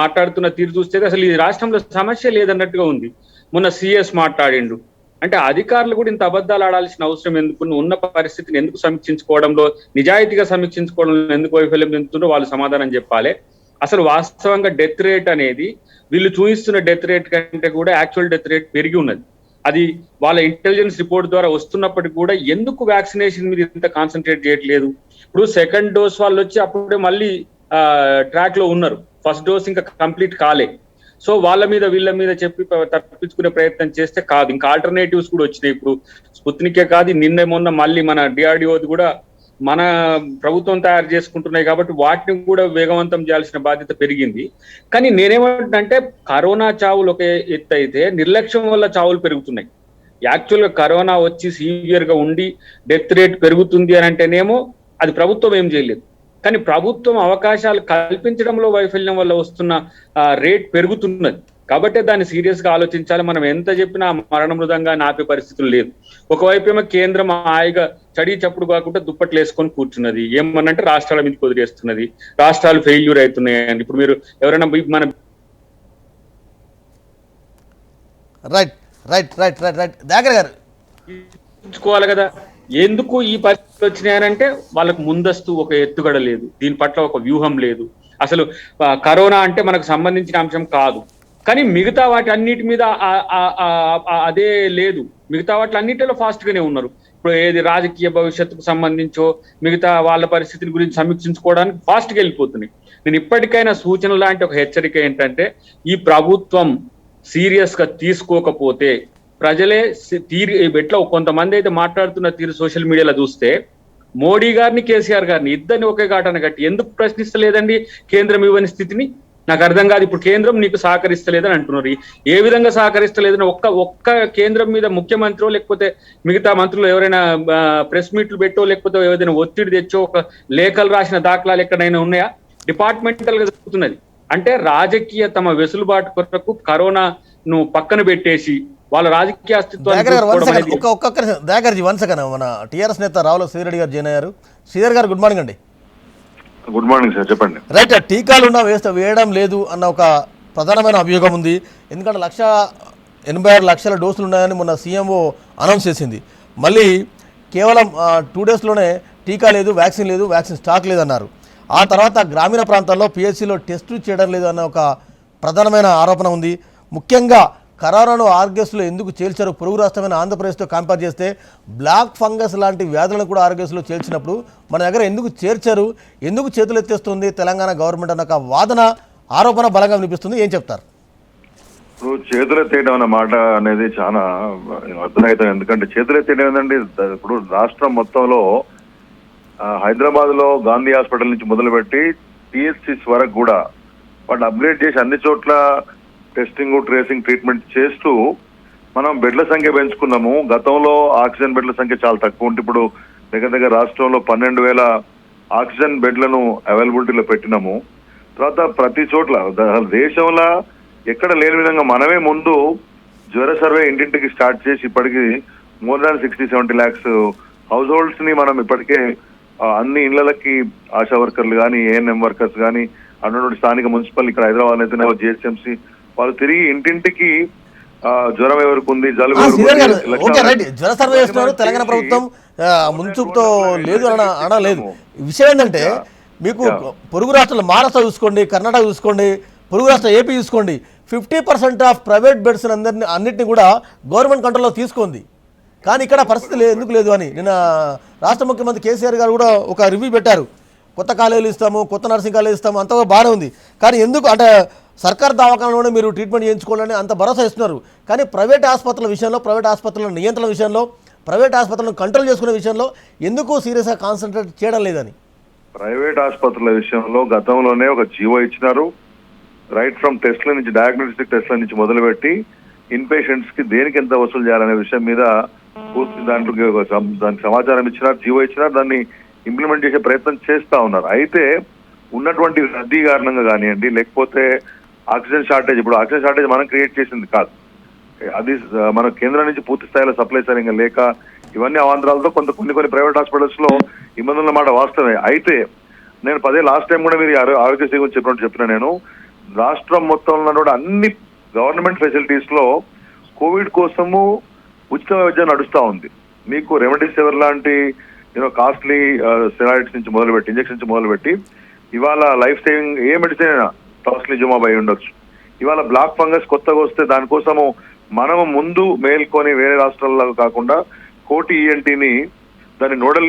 మాట్లాడుతున్న తీరు చూస్తే అసలు ఈ రాష్ట్రంలో సమస్య లేదన్నట్టుగా ఉంది. మొన్న సిఎస్ మాట్లాడిండు. అంటే అధికారులు కూడా ఇంత అబద్ధాలు ఆడాల్సిన అవసరం ఎందుకు? ఉన్న పరిస్థితిని ఎందుకు సమీక్షించుకోవడంలో, నిజాయితీగా సమీక్షించుకోవడంలో ఎందుకు వైఫల్యం చెందుతుందో వాళ్ళు సమాధానం చెప్పాలి. అసలు వాస్తవంగా డెత్ రేట్ అనేది వీళ్ళు చూపిస్తున్న డెత్ రేట్ కంటే కూడా యాక్చువల్ డెత్ రేట్ పెరిగి ఉన్నది. అది వాళ్ళ ఇంటెలిజెన్స్ రిపోర్ట్ ద్వారా వస్తున్నప్పటికీ కూడా ఎందుకు వ్యాక్సినేషన్ మీద ఇంత కాన్సన్ట్రేట్ చేయట్లేదు? ఇప్పుడు సెకండ్ డోస్ వాళ్ళు వచ్చి అప్పుడే మళ్ళీ ట్రాక్ లో ఉన్నారు, ఫస్ట్ డోస్ ఇంకా కంప్లీట్ కాలే. సో వాళ్ళ మీద వీళ్ళ మీద చెప్పి తప్పించుకునే ప్రయత్నం చేస్తే కాదు. ఇంకా ఆల్టర్నేటివ్స్ కూడా వచ్చినాయి. ఇప్పుడు స్పుత్నికే కాదు, మొన్న మళ్ళీ మన డిఆర్డిఓది కూడా మన ప్రభుత్వం తయారు చేసుకుంటున్నాయి కాబట్టి వాటిని కూడా వేగవంతం చేయాల్సిన బాధ్యత పెరిగింది. కానీ నేనేమంటే కరోనా చావులు ఒక ఎత్తు అయితే నిర్లక్ష్యం వల్ల చావులు పెరుగుతున్నాయి. యాక్చువల్గా కరోనా వచ్చి సివియర్ గా ఉండి డెత్ రేట్ పెరుగుతుంది అని అంటేనేమో అది ప్రభుత్వం ఏం చేయలేదు. కానీ ప్రభుత్వం అవకాశాలు కల్పించడంలో వైఫల్యం వల్ల వస్తున్న రేట్ పెరుగుతున్నది. కాబట్టి దాన్ని సీరియస్ గా ఆలోచించాలి. మనం ఎంత చెప్పినా మరణ మృదంగా ఆపే పరిస్థితులు లేదు. ఒకవైపు ఏమో కేంద్రం హాయిగా చడి చప్పుడు కాకుండా దుప్పట్లు వేసుకొని కూర్చున్నది. ఏమనంటే రాష్ట్రాల మీద కుదిరేస్తున్నది, రాష్ట్రాలు ఫెయిల్యూర్ అవుతున్నాయండి. ఇప్పుడు మీరు ఎవరైనా మన దగ్గర గారు చూసుకోవాలి కదా, ఎందుకు ఈ పరిస్థితులు వచ్చినాయనంటే వాళ్ళకు ముందస్తు ఒక ఎత్తుగడ లేదు, దీని పట్ల ఒక వ్యూహం లేదు. అసలు కరోనా అంటే మనకు సంబంధించిన అంశం కాదు, కానీ మిగతా వాటి అన్నిటి మీద అదే లేదు. మిగతా వాటి అన్నిటిలో ఫాస్ట్ గానే ఉన్నారు. ఇప్పుడు ఏది రాజకీయ భవిష్యత్తుకు సంబంధించో మిగతా వాళ్ళ పరిస్థితుల గురించి సమీక్షించుకోవడానికి ఫాస్ట్ గా వెళ్ళిపోతున్నాయి. నేను ఇప్పటికైనా సూచన లాంటి ఒక హెచ్చరిక ఏంటంటే, ఈ ప్రభుత్వం సీరియస్ గా తీసుకోకపోతే ప్రజలే ఎట్లా కొంతమంది అయితే మాట్లాడుతున్న తీరు సోషల్ మీడియాలో చూస్తే మోడీ గారిని కేసీఆర్ గారిని ఇద్దరిని ఒకే ఘటన కట్టి ఎందుకు ప్రశ్నిస్తలేదండి కేంద్రం ఇవ్వని స్థితిని? నాకు అర్థం కాదు. ఇప్పుడు కేంద్రం నీకు సహకరిస్తలేదని అంటున్నారు. ఏ విధంగా సహకరిస్తలేదని ఒక్క కేంద్రం మీద ముఖ్యమంత్రి లేకపోతే మిగతా మంత్రులు ఎవరైనా ప్రెస్ మీట్లు పెట్టో లేకపోతే ఏదైనా ఒత్తిడి తెచ్చో ఒక లేఖలు రాసిన దాఖలాలు ఎక్కడైనా ఉన్నాయా? డిపార్ట్మెంటల్ గా జరుగుతున్నది. అంటే రాజకీయ తమ వెసులుబాటు కొరకు కరోనాను పక్కన పెట్టేసి వాళ్ళ రాజకీయ దయాకర్జీ వన్ సెకండ్ మన టీఆర్ఎస్ నేత రావుల శ్రీరెడ్డి గారు జాయిన్ అయ్యారు. శ్రీధర్ గారు గుడ్ మార్నింగ్ అండి. గుడ్ మార్నింగ్ సార్, చెప్పండి. రైట్, టీకాలు వేయడం లేదు అన్న ఒక ప్రధానమైన అభియోగం ఉంది. ఎందుకంటే 186,00,000 డోసులు ఉన్నాయని మొన్న సీఎంఓ అనౌన్స్ చేసింది. మళ్ళీ కేవలం 2 డేస్లోనే టీకా లేదు, వ్యాక్సిన్ లేదు, వ్యాక్సిన్ స్టాక్ లేదన్నారు. ఆ తర్వాత గ్రామీణ ప్రాంతాల్లో పిహెచ్సిలో టెస్టులు చేయడం లేదు అన్న ఒక ప్రధానమైన ఆరోపణ ఉంది. ముఖ్యంగా కరోనాను ఆరోగ్యశ్రీలో ఎందుకు చేర్చారు? పొరుగు రాష్ట్రమైన ఆంధ్రప్రదేశ్తో కంపేర్ చేస్తే బ్లాక్ ఫంగస్ లాంటి వ్యాధులను కూడా ఆరోగ్యశ్రీలో చేర్చినప్పుడు మన దగ్గర ఎందుకు చేర్చారు, ఎందుకు చేతులు ఎత్తేస్తుంది తెలంగాణ గవర్నమెంట్ అన్న ఒక వాదన, ఆరోపణ బలంగా వినిపిస్తుంది. ఏం చెప్తారు? ఇప్పుడు చేతులెత్తేయడం అన్న మాట అనేది చాలా అర్థమవుతుంది. ఎందుకంటే చేతులెత్తేయడం ఏంటంటే ఇప్పుడు రాష్ట్రం మొత్తంలో హైదరాబాద్ లో గాంధీ హాస్పిటల్ నుంచి మొదలుపెట్టి పిహెచ్సిస్ వరకు కూడా వాటిని అప్గ్రేడ్ చేసి అన్ని చోట్ల టెస్టింగ్, ట్రేసింగ్, ట్రీట్మెంట్ చేస్తూ మనం బెడ్ల సంఖ్య పెంచుకున్నాము. గతంలో ఆక్సిజన్ బెడ్ల సంఖ్య చాలా తక్కువ ఉంటే ఇప్పుడు దగ్గర రాష్ట్రంలో 12,000 ఆక్సిజన్ బెడ్లను అవైలబిలిటీలో పెట్టినాము. తర్వాత ప్రతి చోట్ల దేశంలో ఎక్కడ లేని విధంగా మనమే ముందు జ్వర సర్వే ఇంటింటికి స్టార్ట్ చేసి ఇప్పటికి more than 60-70 lakhs house holds ని మనం ఇప్పటికే అన్ని ఇళ్లకి ఆశా వర్కర్లు కానీ, ఏఎన్ఎం వర్కర్స్ కానీ, అన్నటువంటి స్థానిక మున్సిపల్ ఇక్కడ హైదరాబాద్ అయితే జిహెచ్ఎంసీ వాళ్ళు తిరిగి ఇంటింటికి జ్వరం ఎవరికి ఉంది, జలుబు జ్వర సర్వే చేస్తున్నారు తెలంగాణ ప్రభుత్వం, ముంచుతో లేదు అనలేదు. విషయం ఏంటంటే మీకు పొరుగు రాష్ట్రాలు మహారాష్ట్ర చూసుకోండి, కర్ణాటక చూసుకోండి, పొరుగు రాష్ట్రం ఏపీ చూసుకోండి, 50% ఆఫ్ ప్రైవేట్ బెడ్స్ అన్నింటినీ కూడా గవర్నమెంట్ కంట్రోల్లో తీసుకుంది. కానీ ఇక్కడ పరిస్థితి ఎందుకు లేదు అని నిన్న రాష్ట్ర ముఖ్యమంత్రి కేసీఆర్ గారు కూడా ఒక రివ్యూ పెట్టారు. కొత్త కాలేజీలు ఇస్తాము, కొత్త నర్సింగ్ కాలేజీలు ఇస్తాము, అంతా బాగానే ఉంది. కానీ ఎందుకు అంటే సర్కార్ దవాఖానలోనే మీరు ట్రీట్మెంట్ చేయించుకోవాలని అంత భరోసా ఇస్తున్నారు. కానీ ప్రైవేట్ ఆసుపత్రుల విషయంలో, ప్రైవేట్ ఆసుపత్రుల నియంత్రణ విషయంలో, ప్రైవేట్ ఆసుపత్రులను కంట్రోల్ చేసుకునే విషయంలో ఎందుకు సీరియస్గా కాన్సన్ట్రేట్ చేయడం లేదని? ప్రైవేట్ ఆసుపత్రుల విషయంలో గతంలోనే ఒక జీవో ఇచ్చినారు. రైట్ ఫ్రమ్ టెస్ట్ల నుంచి, డయాగ్నోస్టిక్ టెస్ట్ల నుంచి మొదలుపెట్టి ఇన్ పేషెంట్స్ కి దేనికి ఎంత వసూలు చేయాలనే విషయం మీద పూర్తి దానికి సమాచారం ఇచ్చినారు, జీవో ఇచ్చినారు. దాన్ని ఇంప్లిమెంట్ చేసే ప్రయత్నం చేస్తా ఉన్నారు. అయితే ఉన్నటువంటి రద్దీ కారణంగా కానివ్వండి, లేకపోతే ఆక్సిజన్ షార్టేజ్, ఇప్పుడు ఆక్సిజన్ షార్టేజ్ మనం క్రియేట్ చేసింది కాదు, అది మన కేంద్రం నుంచి పూర్తి స్థాయిలో సప్లై సరిగ్గా లేక ఇవన్నీ అవాంతరాలతో కొన్ని ప్రైవేట్ హాస్పిటల్స్ లో ఇబ్బందుల మాట వాస్తవమే. అయితే నేను లాస్ట్ టైం కూడా మీరు ఆరోగ్యశ్రీ గురించి చెప్పిన నేను రాష్ట్రం మొత్తంలో కూడా అన్ని గవర్నమెంట్ ఫెసిలిటీస్ లో కోవిడ్ కోసము ఉచిత వైద్యం నడుస్తూ ఉంది. మీకు రెమెడీసివిర్ లాంటి కాస్ట్లీ స్టెరాయిడ్స్ నుంచి మొదలుపెట్టి, ఇంజెక్షన్ నుంచి మొదలుపెట్టి ఇవాళ లైఫ్ సేవింగ్ ఏ మెడిసిన్ అయినా టాస్లీ జుమాబ్ అయి ఉండొచ్చు. ఇవాళ బ్లాక్ ఫంగస్ కొత్తగా వస్తే దానికోసము మనము ముందు మేల్కొని వేరే రాష్ట్రాల్లో కాకుండా కోటి ఈఎన్టీని దాన్ని నోడల్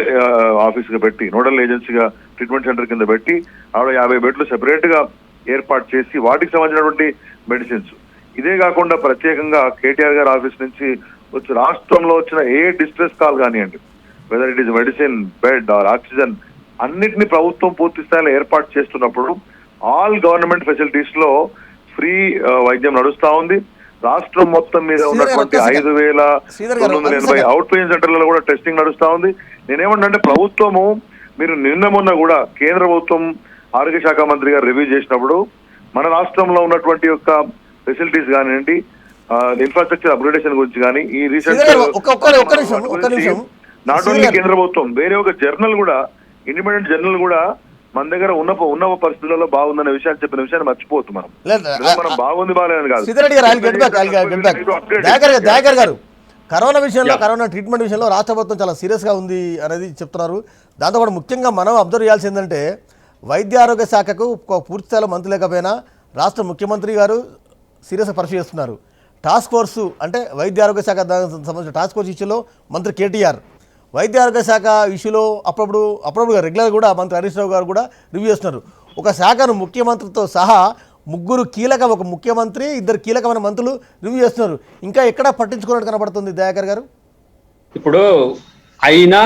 ఆఫీస్గా పెట్టి, నోడల్ ఏజెన్సీగా ట్రీట్మెంట్ సెంటర్ కింద పెట్టి 50 బెడ్లు సెపరేట్ గా ఏర్పాటు చేసి వాటికి సంబంధించినటువంటి మెడిసిన్స్, ఇదే కాకుండా ప్రత్యేకంగా కేటీఆర్ గారి ఆఫీస్ నుంచి వచ్చి రాష్ట్రంలో వచ్చిన ఏ డిస్ట్రెస్ కాల్ కానివ్వండి, whether it is medicine, bed or oxygen, అన్నిటినీ ప్రభుత్వం పూర్తి స్థాయిలో ఏర్పాటు చేస్తున్నప్పుడు ఆల్ గవర్నమెంట్ ఫెసిలిటీస్ లో ఫ్రీ వైద్యం నడుస్తా ఉంది. రాష్ట్రం మొత్తం మీద ఉన్నటువంటి 5,980 అవుట్ పేషెంట్ సెంటర్లలో కూడా టెస్టింగ్ నడుస్తా ఉంది. నేనేమంటే ప్రభుత్వము, మీరు నిన్న మొన్న కూడా కేంద్ర ప్రభుత్వం ఆరోగ్య శాఖ మంత్రి గారు రివ్యూ చేసినప్పుడు మన రాష్ట్రంలో ఉన్నటువంటి యొక్క ఫెసిలిటీస్ కానివ్వండి, ఇన్ఫ్రాస్ట్రక్చర్ అప్గ్రేడేషన్ గురించి కానీ, ఈ రీసెంట్ నాట్ ఓన్లీ కేంద్ర ప్రభుత్వం, వేరే ఒక జర్నల్ కూడా, ఇండిపెండెంట్ జర్నల్ కూడా మన దగ్గర ఉన్న పరిస్థితులలో బాగుందనే విషయాన్ని చెప్పిన విషయాన్ని మర్చిపోతుంది. మనం బాగుంది బాగాలేదని కాదు. దయాకర్ గారు, కరోనా విషయంలో, కరోనా ట్రీట్మెంట్ విషయంలో రాష్ట్ర ప్రభుత్వం చాలా సీరియస్గా ఉంది అనేది చెప్తున్నారు. దాంతోపాటు ముఖ్యంగా మనం అబ్జర్వ్ చేయాల్సి ఏంటంటే వైద్య ఆరోగ్య శాఖకు పూర్తి స్థాయిలో మంత్రి లేకపోయినా రాష్ట్ర ముఖ్యమంత్రి గారు సీరియస్గా పరిశీలిస్తున్నారు. టాస్క్ ఫోర్సు అంటే వైద్య ఆరోగ్య శాఖ సంబంధించిన టాస్క్ ఫోర్స్ ఇష్యూలో మంత్రి కేటీఆర్, వైద్య ఆరోగ్య శాఖ ఇష్యూలో అప్పుడప్పుడు రెగ్యులర్ కూడా మంత్రి హరీష్ రావు గారు కూడా రివ్యూ చేస్తున్నారు. ఒక శాఖను ముఖ్యమంత్రితో సహా ఒక ముఖ్యమంత్రి, 2 కీలకమైన మంత్రులు రివ్యూ చేస్తున్నారు. ఇంకా ఎక్కడ పట్టించుకున్నట్టు కనబడుతుంది దయాకర్ గారు? ఇప్పుడు అయినా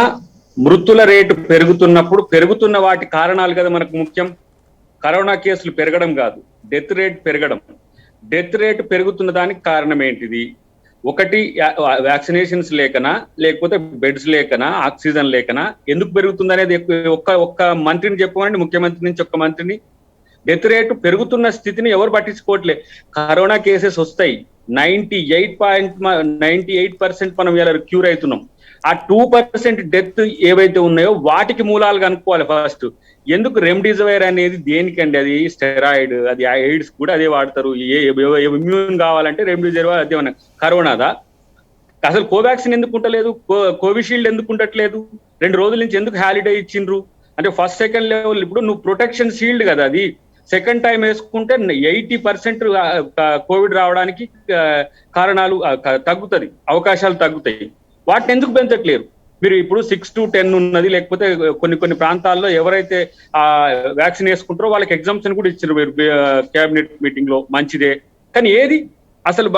మృతుల రేటు పెరుగుతున్నప్పుడు పెరుగుతున్న వాటి కారణాలు కదా మనకు ముఖ్యం. కరోనా కేసులు పెరగడం కాదు, డెత్ రేట్ పెరగడం. డెత్ రేట్ పెరుగుతున్న దానికి కారణం ఏంటిది? ఒకటి వ్యాక్సినేషన్స్ లేకనా, లేకపోతే బెడ్స్ లేకనా, ఆక్సిజన్ లేకనా, ఎందుకు పెరుగుతుంది అనేది ఒక్క మంత్రిని చెప్పమండి, ముఖ్యమంత్రి నుంచి ఒక్క మంత్రిని డెత్ రేటు పెరుగుతున్న స్థితిని ఎవరు పట్టించుకోవట్లే. కరోనా కేసెస్ వస్తాయి, 98% మనం ఇలా క్యూర్ అవుతున్నాం. ఆ 2% డెత్ ఏవైతే ఉన్నాయో వాటికి మూలాలు కనుక్కోవాలి ఫస్ట్. ఎందుకు రెమ్డెసివిర్ అనేది దేనికండి? అది స్టెరాయిడ్, అది ఎయిడ్స్ కూడా అదే వాడతారు. ఇమ్యూన్ కావాలంటే రెమ్డెసివిర్, అదేమన్నా కరోనాదా? అసలు కోవాక్సిన్ ఎందుకు ఉండలేదు, కోవిషీల్డ్ ఎందుకు ఉండట్లేదు? 2 రోజుల నుంచి ఎందుకు హాలిడే ఇచ్చిండ్రు? అంటే ఫస్ట్ సెకండ్ లెవెల్ ఇప్పుడు నువ్వు ప్రొటెక్షన్ షీల్డ్ కదా, అది సెకండ్ టైం వేసుకుంటే 80% కోవిడ్ రావడానికి కారణాలు తగ్గుతుంది, అవకాశాలు తగ్గుతాయి. వాటిని ఎందుకు పెంచట్లేరు మీరు? ఇప్పుడు 6 to 10 ఉన్నది, లేకపోతే కొన్ని ప్రాంతాల్లో ఎవరైతే వ్యాక్సిన్ వేసుకుంటారో వాళ్ళకి ఎగ్జామ్షన్ కూడా ఇచ్చారు మీరు క్యాబినెట్ మీటింగ్ లో, మంచిదే. కానీ ఏది అసలు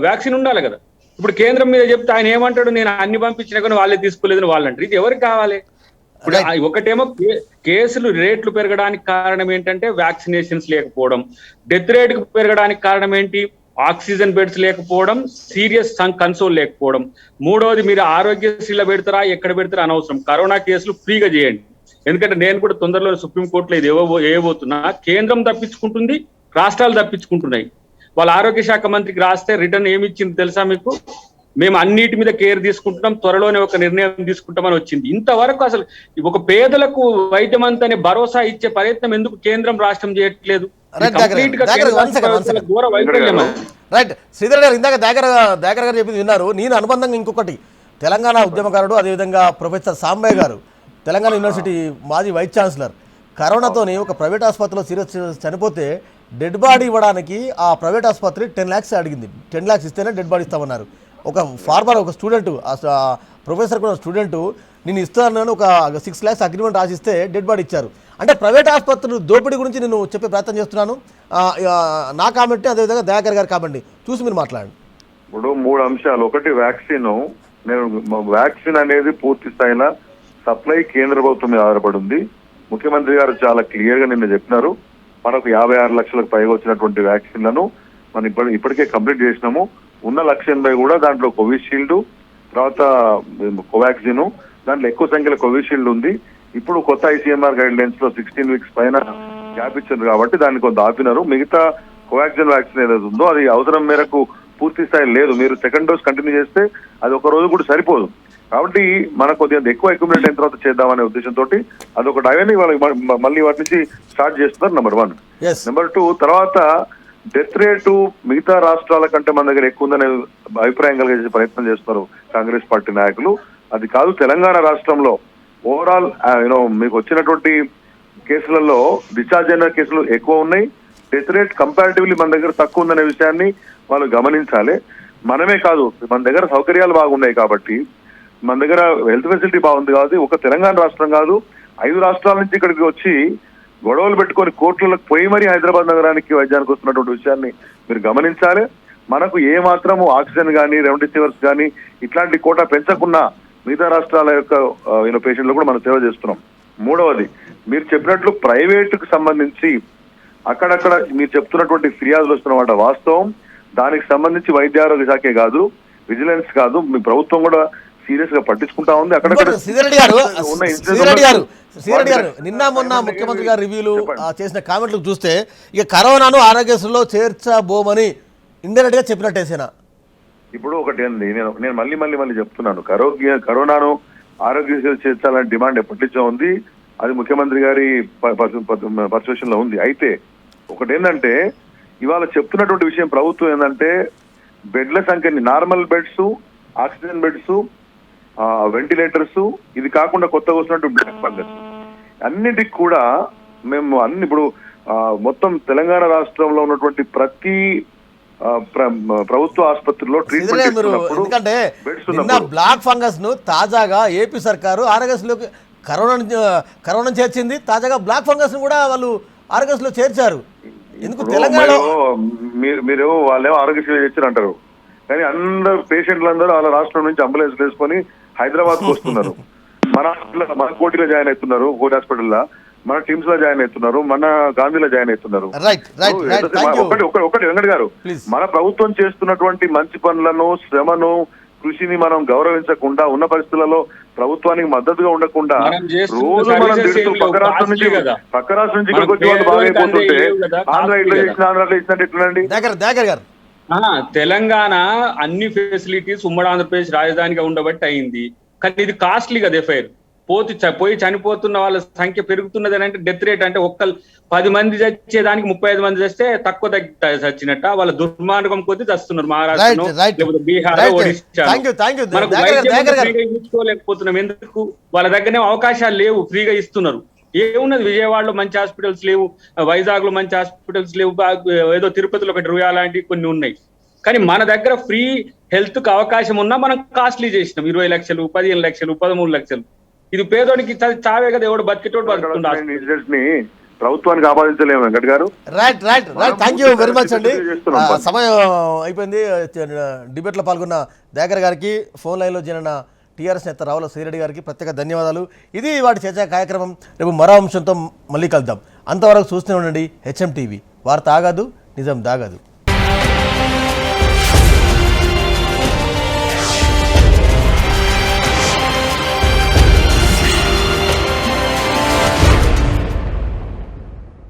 వ్యాక్సిన్ ఉండాలి కదా. ఇప్పుడు కేంద్రం మీద చెప్తే ఆయన ఏమంటాడు, నేను అన్ని పంపించినా కానీ వాళ్ళే తీసుకోలేదని వాళ్ళు అంటారు. ఇది ఎవరికి కావాలి? ఇప్పుడు ఒకటేమో కేసులు రేట్లు పెరగడానికి కారణం ఏంటంటే వ్యాక్సినేషన్స్ లేకపోవడం, డెత్ రేట్ పెరగడానికి కారణం ఏంటి? ఆక్సిజన్ బెడ్స్ లేకపోవడం, సీరియస్ కన్సోల్ లేకపోవడం. మూడోది, మీరు ఆరోగ్యశ్రీలో పెడతారా ఎక్కడ పెడతారా అనవసరం, కరోనా కేసులు ఫ్రీగా చేయండి. ఎందుకంటే నేను కూడా తొందరలో సుప్రీంకోర్టులో ఇది ఏవబోతున్నా, కేంద్రం తప్పించుకుంటుంది, రాష్ట్రాలు తప్పించుకుంటున్నాయి. వాళ్ళ ఆరోగ్య శాఖ మంత్రికి రాస్తే రిటర్న్ ఏమి ఇచ్చింది తెలుసా మీకు? మేము అన్నిటి మీద కేర్ తీసుకుంటున్నాం, త్వరలోనే ఒక నిర్ణయం తీసుకుంటామని వచ్చింది. ఇంతవరకు అసలు ఒక పేదలకు వైద్యం అంతనే భరోసా ఇచ్చే ప్రయత్నం ఎందుకు కేంద్రం రాష్ట్రం చేయట్లేదు? రైట్ శ్రీధర్ గారు, ఇందాక దాగర్ గారు చెప్పింది విన్నారు. నేను అనుబంధంగా ఇంకొకటి, తెలంగాణ ఉద్యమకారుడు, అదేవిధంగా ప్రొఫెసర్ సాంబయ్య గారు, తెలంగాణ యూనివర్సిటీ మాజీ వైస్ ఛాన్సలర్, కరోనాతోని ఒక ప్రైవేట్ ఆసుపత్రిలో సీరియస్ చనిపోతే డెడ్ బాడీ ఇవ్వడానికి ఆ ప్రైవేట్ ఆసుపత్రి 10 lakhs అడిగింది. 10 lakhs ఇస్తేనే డెడ్ బాడీ ఇస్తామన్నారు. ఒక ఫార్మర్, ఒక స్టూడెంట్, ప్రొఫెసర్ కూడా స్టూడెంట్, నేను ఇస్తాను ఒక 6 lakhs అగ్రిమెంట్ రాసిస్తే డెడ్ బాడీ ఇచ్చారు. అంటే ప్రైవేట్ ఆసుపత్రులు దోపిడీ గురించి నేను చెప్పే ప్రయత్నం చేస్తున్నాను. నా కామెంట్, అదేవిధంగా దయాకర్ గారి కామెంట్ చూసి మీరు మాట్లాడండి. ఇప్పుడు 3 అంశాలు. ఒకటి వ్యాక్సిన్. వ్యాక్సిన్ అనేది పూర్తి స్థాయిలో సప్లై కేంద్ర ప్రభుత్వం మీద ఆధారపడి ఉంది. ముఖ్యమంత్రి గారు చాలా క్లియర్ గా నిన్న చెప్పినారు, మనకు 56 లక్షలకు పైగా వచ్చినటువంటి వ్యాక్సిన్లను మనం ఇప్పటికే కంప్లీట్ చేసినాము. ఉన్న 180 కూడా దాంట్లో కోవిషీల్డ్, తర్వాత కోవాక్సిన్, దాంట్లో ఎక్కువ సంఖ్యలో కోవిషీల్డ్ ఉంది. ఇప్పుడు కొత్త ICMR గైడ్ లైన్స్ లో 16 weeks పైన గ్యాప్ ఇచ్చారు కాబట్టి దాన్ని కొంత ఆపినారు. మిగతా కోవాక్సిన్ వ్యాక్సిన్ ఏదైతే ఉందో అది అవసరం మేరకు పూర్తి స్థాయి లేదు. మీరు సెకండ్ డోస్ కంటిన్యూ చేస్తే అది ఒక రోజు కూడా సరిపోదు. కాబట్టి మనకు కొద్దిగా ఎక్కువ అక్యుమిలేట్ అయిన తర్వాత చేద్దామనే ఉద్దేశంతో అదొకటి అవన్నీ వాళ్ళకి మళ్ళీ వాటి నుంచి స్టార్ట్ చేస్తున్నారు. నెంబర్ 1. నెంబర్ 2, తర్వాత డెత్ రేటు మిగతా రాష్ట్రాల కంటే మన దగ్గర ఎక్కువ ఉందనే అభిప్రాయం కలిగే ప్రయత్నం చేస్తున్నారు కాంగ్రెస్ పార్టీ నాయకులు. అది కాదు, తెలంగాణ రాష్ట్రంలో ఓవరాల్ మీకు వచ్చినటువంటి కేసులలో డిశ్చార్జ్ అయిన కేసులు ఎక్కువ ఉన్నాయి, డెత్ రేట్ కంపారిటివ్లీ మన దగ్గర తక్కువ ఉందనే విషయాన్ని వాళ్ళు గమనించాలి. మనమే కాదు, మన దగ్గర సౌకర్యాలు బాగున్నాయి కాబట్టి, మన దగ్గర హెల్త్ ఫెసిలిటీ బాగుంది కాబట్టి, ఒక తెలంగాణ రాష్ట్రం కాదు 5 రాష్ట్రాల నుంచి ఇక్కడికి వచ్చి గొడవలు పెట్టుకొని కోర్టులకు పోయి మరీ హైదరాబాద్ నగరానికి వైద్యానికి వస్తున్నటువంటి విషయాన్ని మీరు గమనించాలి. మనకు ఏ మాత్రము ఆక్సిజన్ కానీ రెమ్డెసివిర్స్ కానీ ఇట్లాంటి కోటా పెంచకుండా మిగతా రాష్ట్రాల యొక్క పేషెంట్లు కూడా మనం సేవ చేస్తున్నాం. మూడవది, మీరు చెప్పినట్లు ప్రైవేటుకు సంబంధించి అక్కడక్కడ మీరు చెప్తున్నటువంటి ఫిర్యాదులు వస్తున్నమాట వాస్తవం. దానికి సంబంధించి వైద్య ఆరోగ్య శాఖే కాదు, విజిలెన్స్ కాదు, మీ ప్రభుత్వం కూడా సీరియస్ గా పట్టించుకుంటా ఉంది. అక్కడ శ్రీరెడ్డి గారు నిన్న మొన్న ముఖ్యమంత్రి గారు రివ్యూలు చేసిన కామెంట్లు చూస్తే ఇక కరోనాను ఆరోగ్యశ్రీలో చేర్చబోమని ఇండైరెక్ట్ గా చెప్పినట్టేసేనా? ఇప్పుడు ఒకటి అండి, నేను మళ్ళీ చెప్తున్నాను, కరోనాను ఆరోగ్యశ్రీ చేర్చాలనే డిమాండ్ ఎప్పటి నుంచో ఉంది. అది ముఖ్యమంత్రి గారి పర్సెప్షన్ లో ఉంది. అయితే ఒకటేంటంటే ఇవాళ చెప్తున్నటువంటి విషయం ప్రభుత్వం ఏంటంటే బెడ్ల సంఖ్యని, normal beds, oxygen beds, ventilators, ఇది కాకుండా కొత్తగా వస్తున్నటువంటి బ్లాక్ ఫంగస్ అన్నిటికి కూడా మేము ఇప్పుడు మొత్తం తెలంగాణ రాష్ట్రంలో ఉన్నటువంటి ప్రతి ప్రభుత్వ ఆసుపత్రిలో ట్రీట్మెంట్, ఎందుకంటే నిన్న బ్లాక్ ఫంగస్ ను తాజాగా ఏపీ సర్కారు ఆరోగ్యశ్రీలోకి కరోనా చేర్చింది. తాజాగా బ్లాక్ ఫంగస్ ను కూడా వాళ్ళు ఆరోగ్యశ్రీలో చేర్చారు. ఎందుకు తెలంగాణలో మీరు వాళ్ళేమో ఆరోగ్యశ్రీ చేర్చారు అంటారు, కానీ అందరు పేషెంట్లందరూ వాళ్ళ రాష్ట్రం నుంచి అంబులెన్స్ వేసుకొని హైదరాబాద్ కు వస్తున్నారు. మన కోటిలో జాయిన్ అవుతున్నారు, కోటి హాస్పిటల్లో, మన టీమ్స్ లో జాయిన్ అవుతున్నారు, మన గాంధీలో జాయిన్ అవుతున్నారు. ఒకటి వెంకట్ గారు, మన ప్రభుత్వం చేస్తున్నటువంటి మంచి పనులను, శ్రమను, కృషిని మనం గౌరవించకుండా ఉన్న పరిస్థితులలో ప్రభుత్వానికి మద్దతుగా ఉండకుండా మనం చేస్తున్న రోజు మనం services తిడుతూ ఏం లేవు, పక్క రాష్ట్రం నుంచి costly కదా. పక్క రాష్ట్రం నుంచి మనం ఇక్కడికి వచ్చి వాళ్ళు బాగా పేదోళ్ళకి అయిపోతుంటే అందే లేవు కదా, ఆంధ్ర costly ఇట్లా కదా. చేసిన ఆంధ్ర అట్లా చేసినట్టు ఎట్లండి? దయాకర్ గారు తెలంగాణ అన్ని ఫెసిలిటీస్ ఉమ్మడి ఆంధ్రప్రదేశ్ రాజధానిగా ఉండబట్టి అయింది, కానీ ఇది కాస్ట్లీ కదా. ఎఫ్ఐఆర్ పోయి చనిపోతున్న వాళ్ళ సంఖ్య పెరుగుతున్నది అని అంటే డెత్ రేట్ అంటే 10 మంది చచ్చేదానికి 35 మంది చస్తే తక్కువ చచ్చినట్ట. వాళ్ళ దుర్మార్గం కొద్ది చస్తున్నారు మహారాష్ట్రలో, లేకపోతే బీహార్, ఒడిశా. మనకు వైద్యం ఇచ్చుకోలేకపోతున్నాం. ఎందుకు? వాళ్ళ దగ్గరనే అవకాశాలు లేవు, ఫ్రీగా ఇస్తున్నారు. ఏమున్నది, విజయవాడలో మంచి హాస్పిటల్స్ లేవు, వైజాగ్ లో మంచి హాస్పిటల్స్ లేవు, ఏదో తిరుపతిలో ఒకటి రుయా లాంటివి కొన్ని ఉన్నాయి. కానీ మన దగ్గర ఫ్రీ హెల్త్ కి అవకాశం ఉన్నా మనం కాస్ట్లీ చేసినాం. 20 లక్షలు, 15 లక్షలు, 13 లక్షలు. ఇది పేదోడికి చావే కదా, ఎవడు బతికేటోడు బతుకుంటా. ప్రభుత్వానికి ఆపాదించలేము వెంకట్ గారు. Right thank you very much అండి. సమయం అయిపోయింది. డిబేట్లో పాల్గొన్న దయాకర్ గారికి, ఫోన్ లైన్లో చేరిన టీఆర్ఎస్ నేత రావుల శ్రీరెడ్డి గారికి ప్రత్యేక ధన్యవాదాలు. ఇది వాటి చర్చా కార్యక్రమం. రేపు మరో అంశంతో మళ్ళీ కలుద్దాం. అంతవరకు చూస్తూనే ఉండండి హెచ్ఎం టీవీ. వార్త ఆగదు, నిజం దాగదు.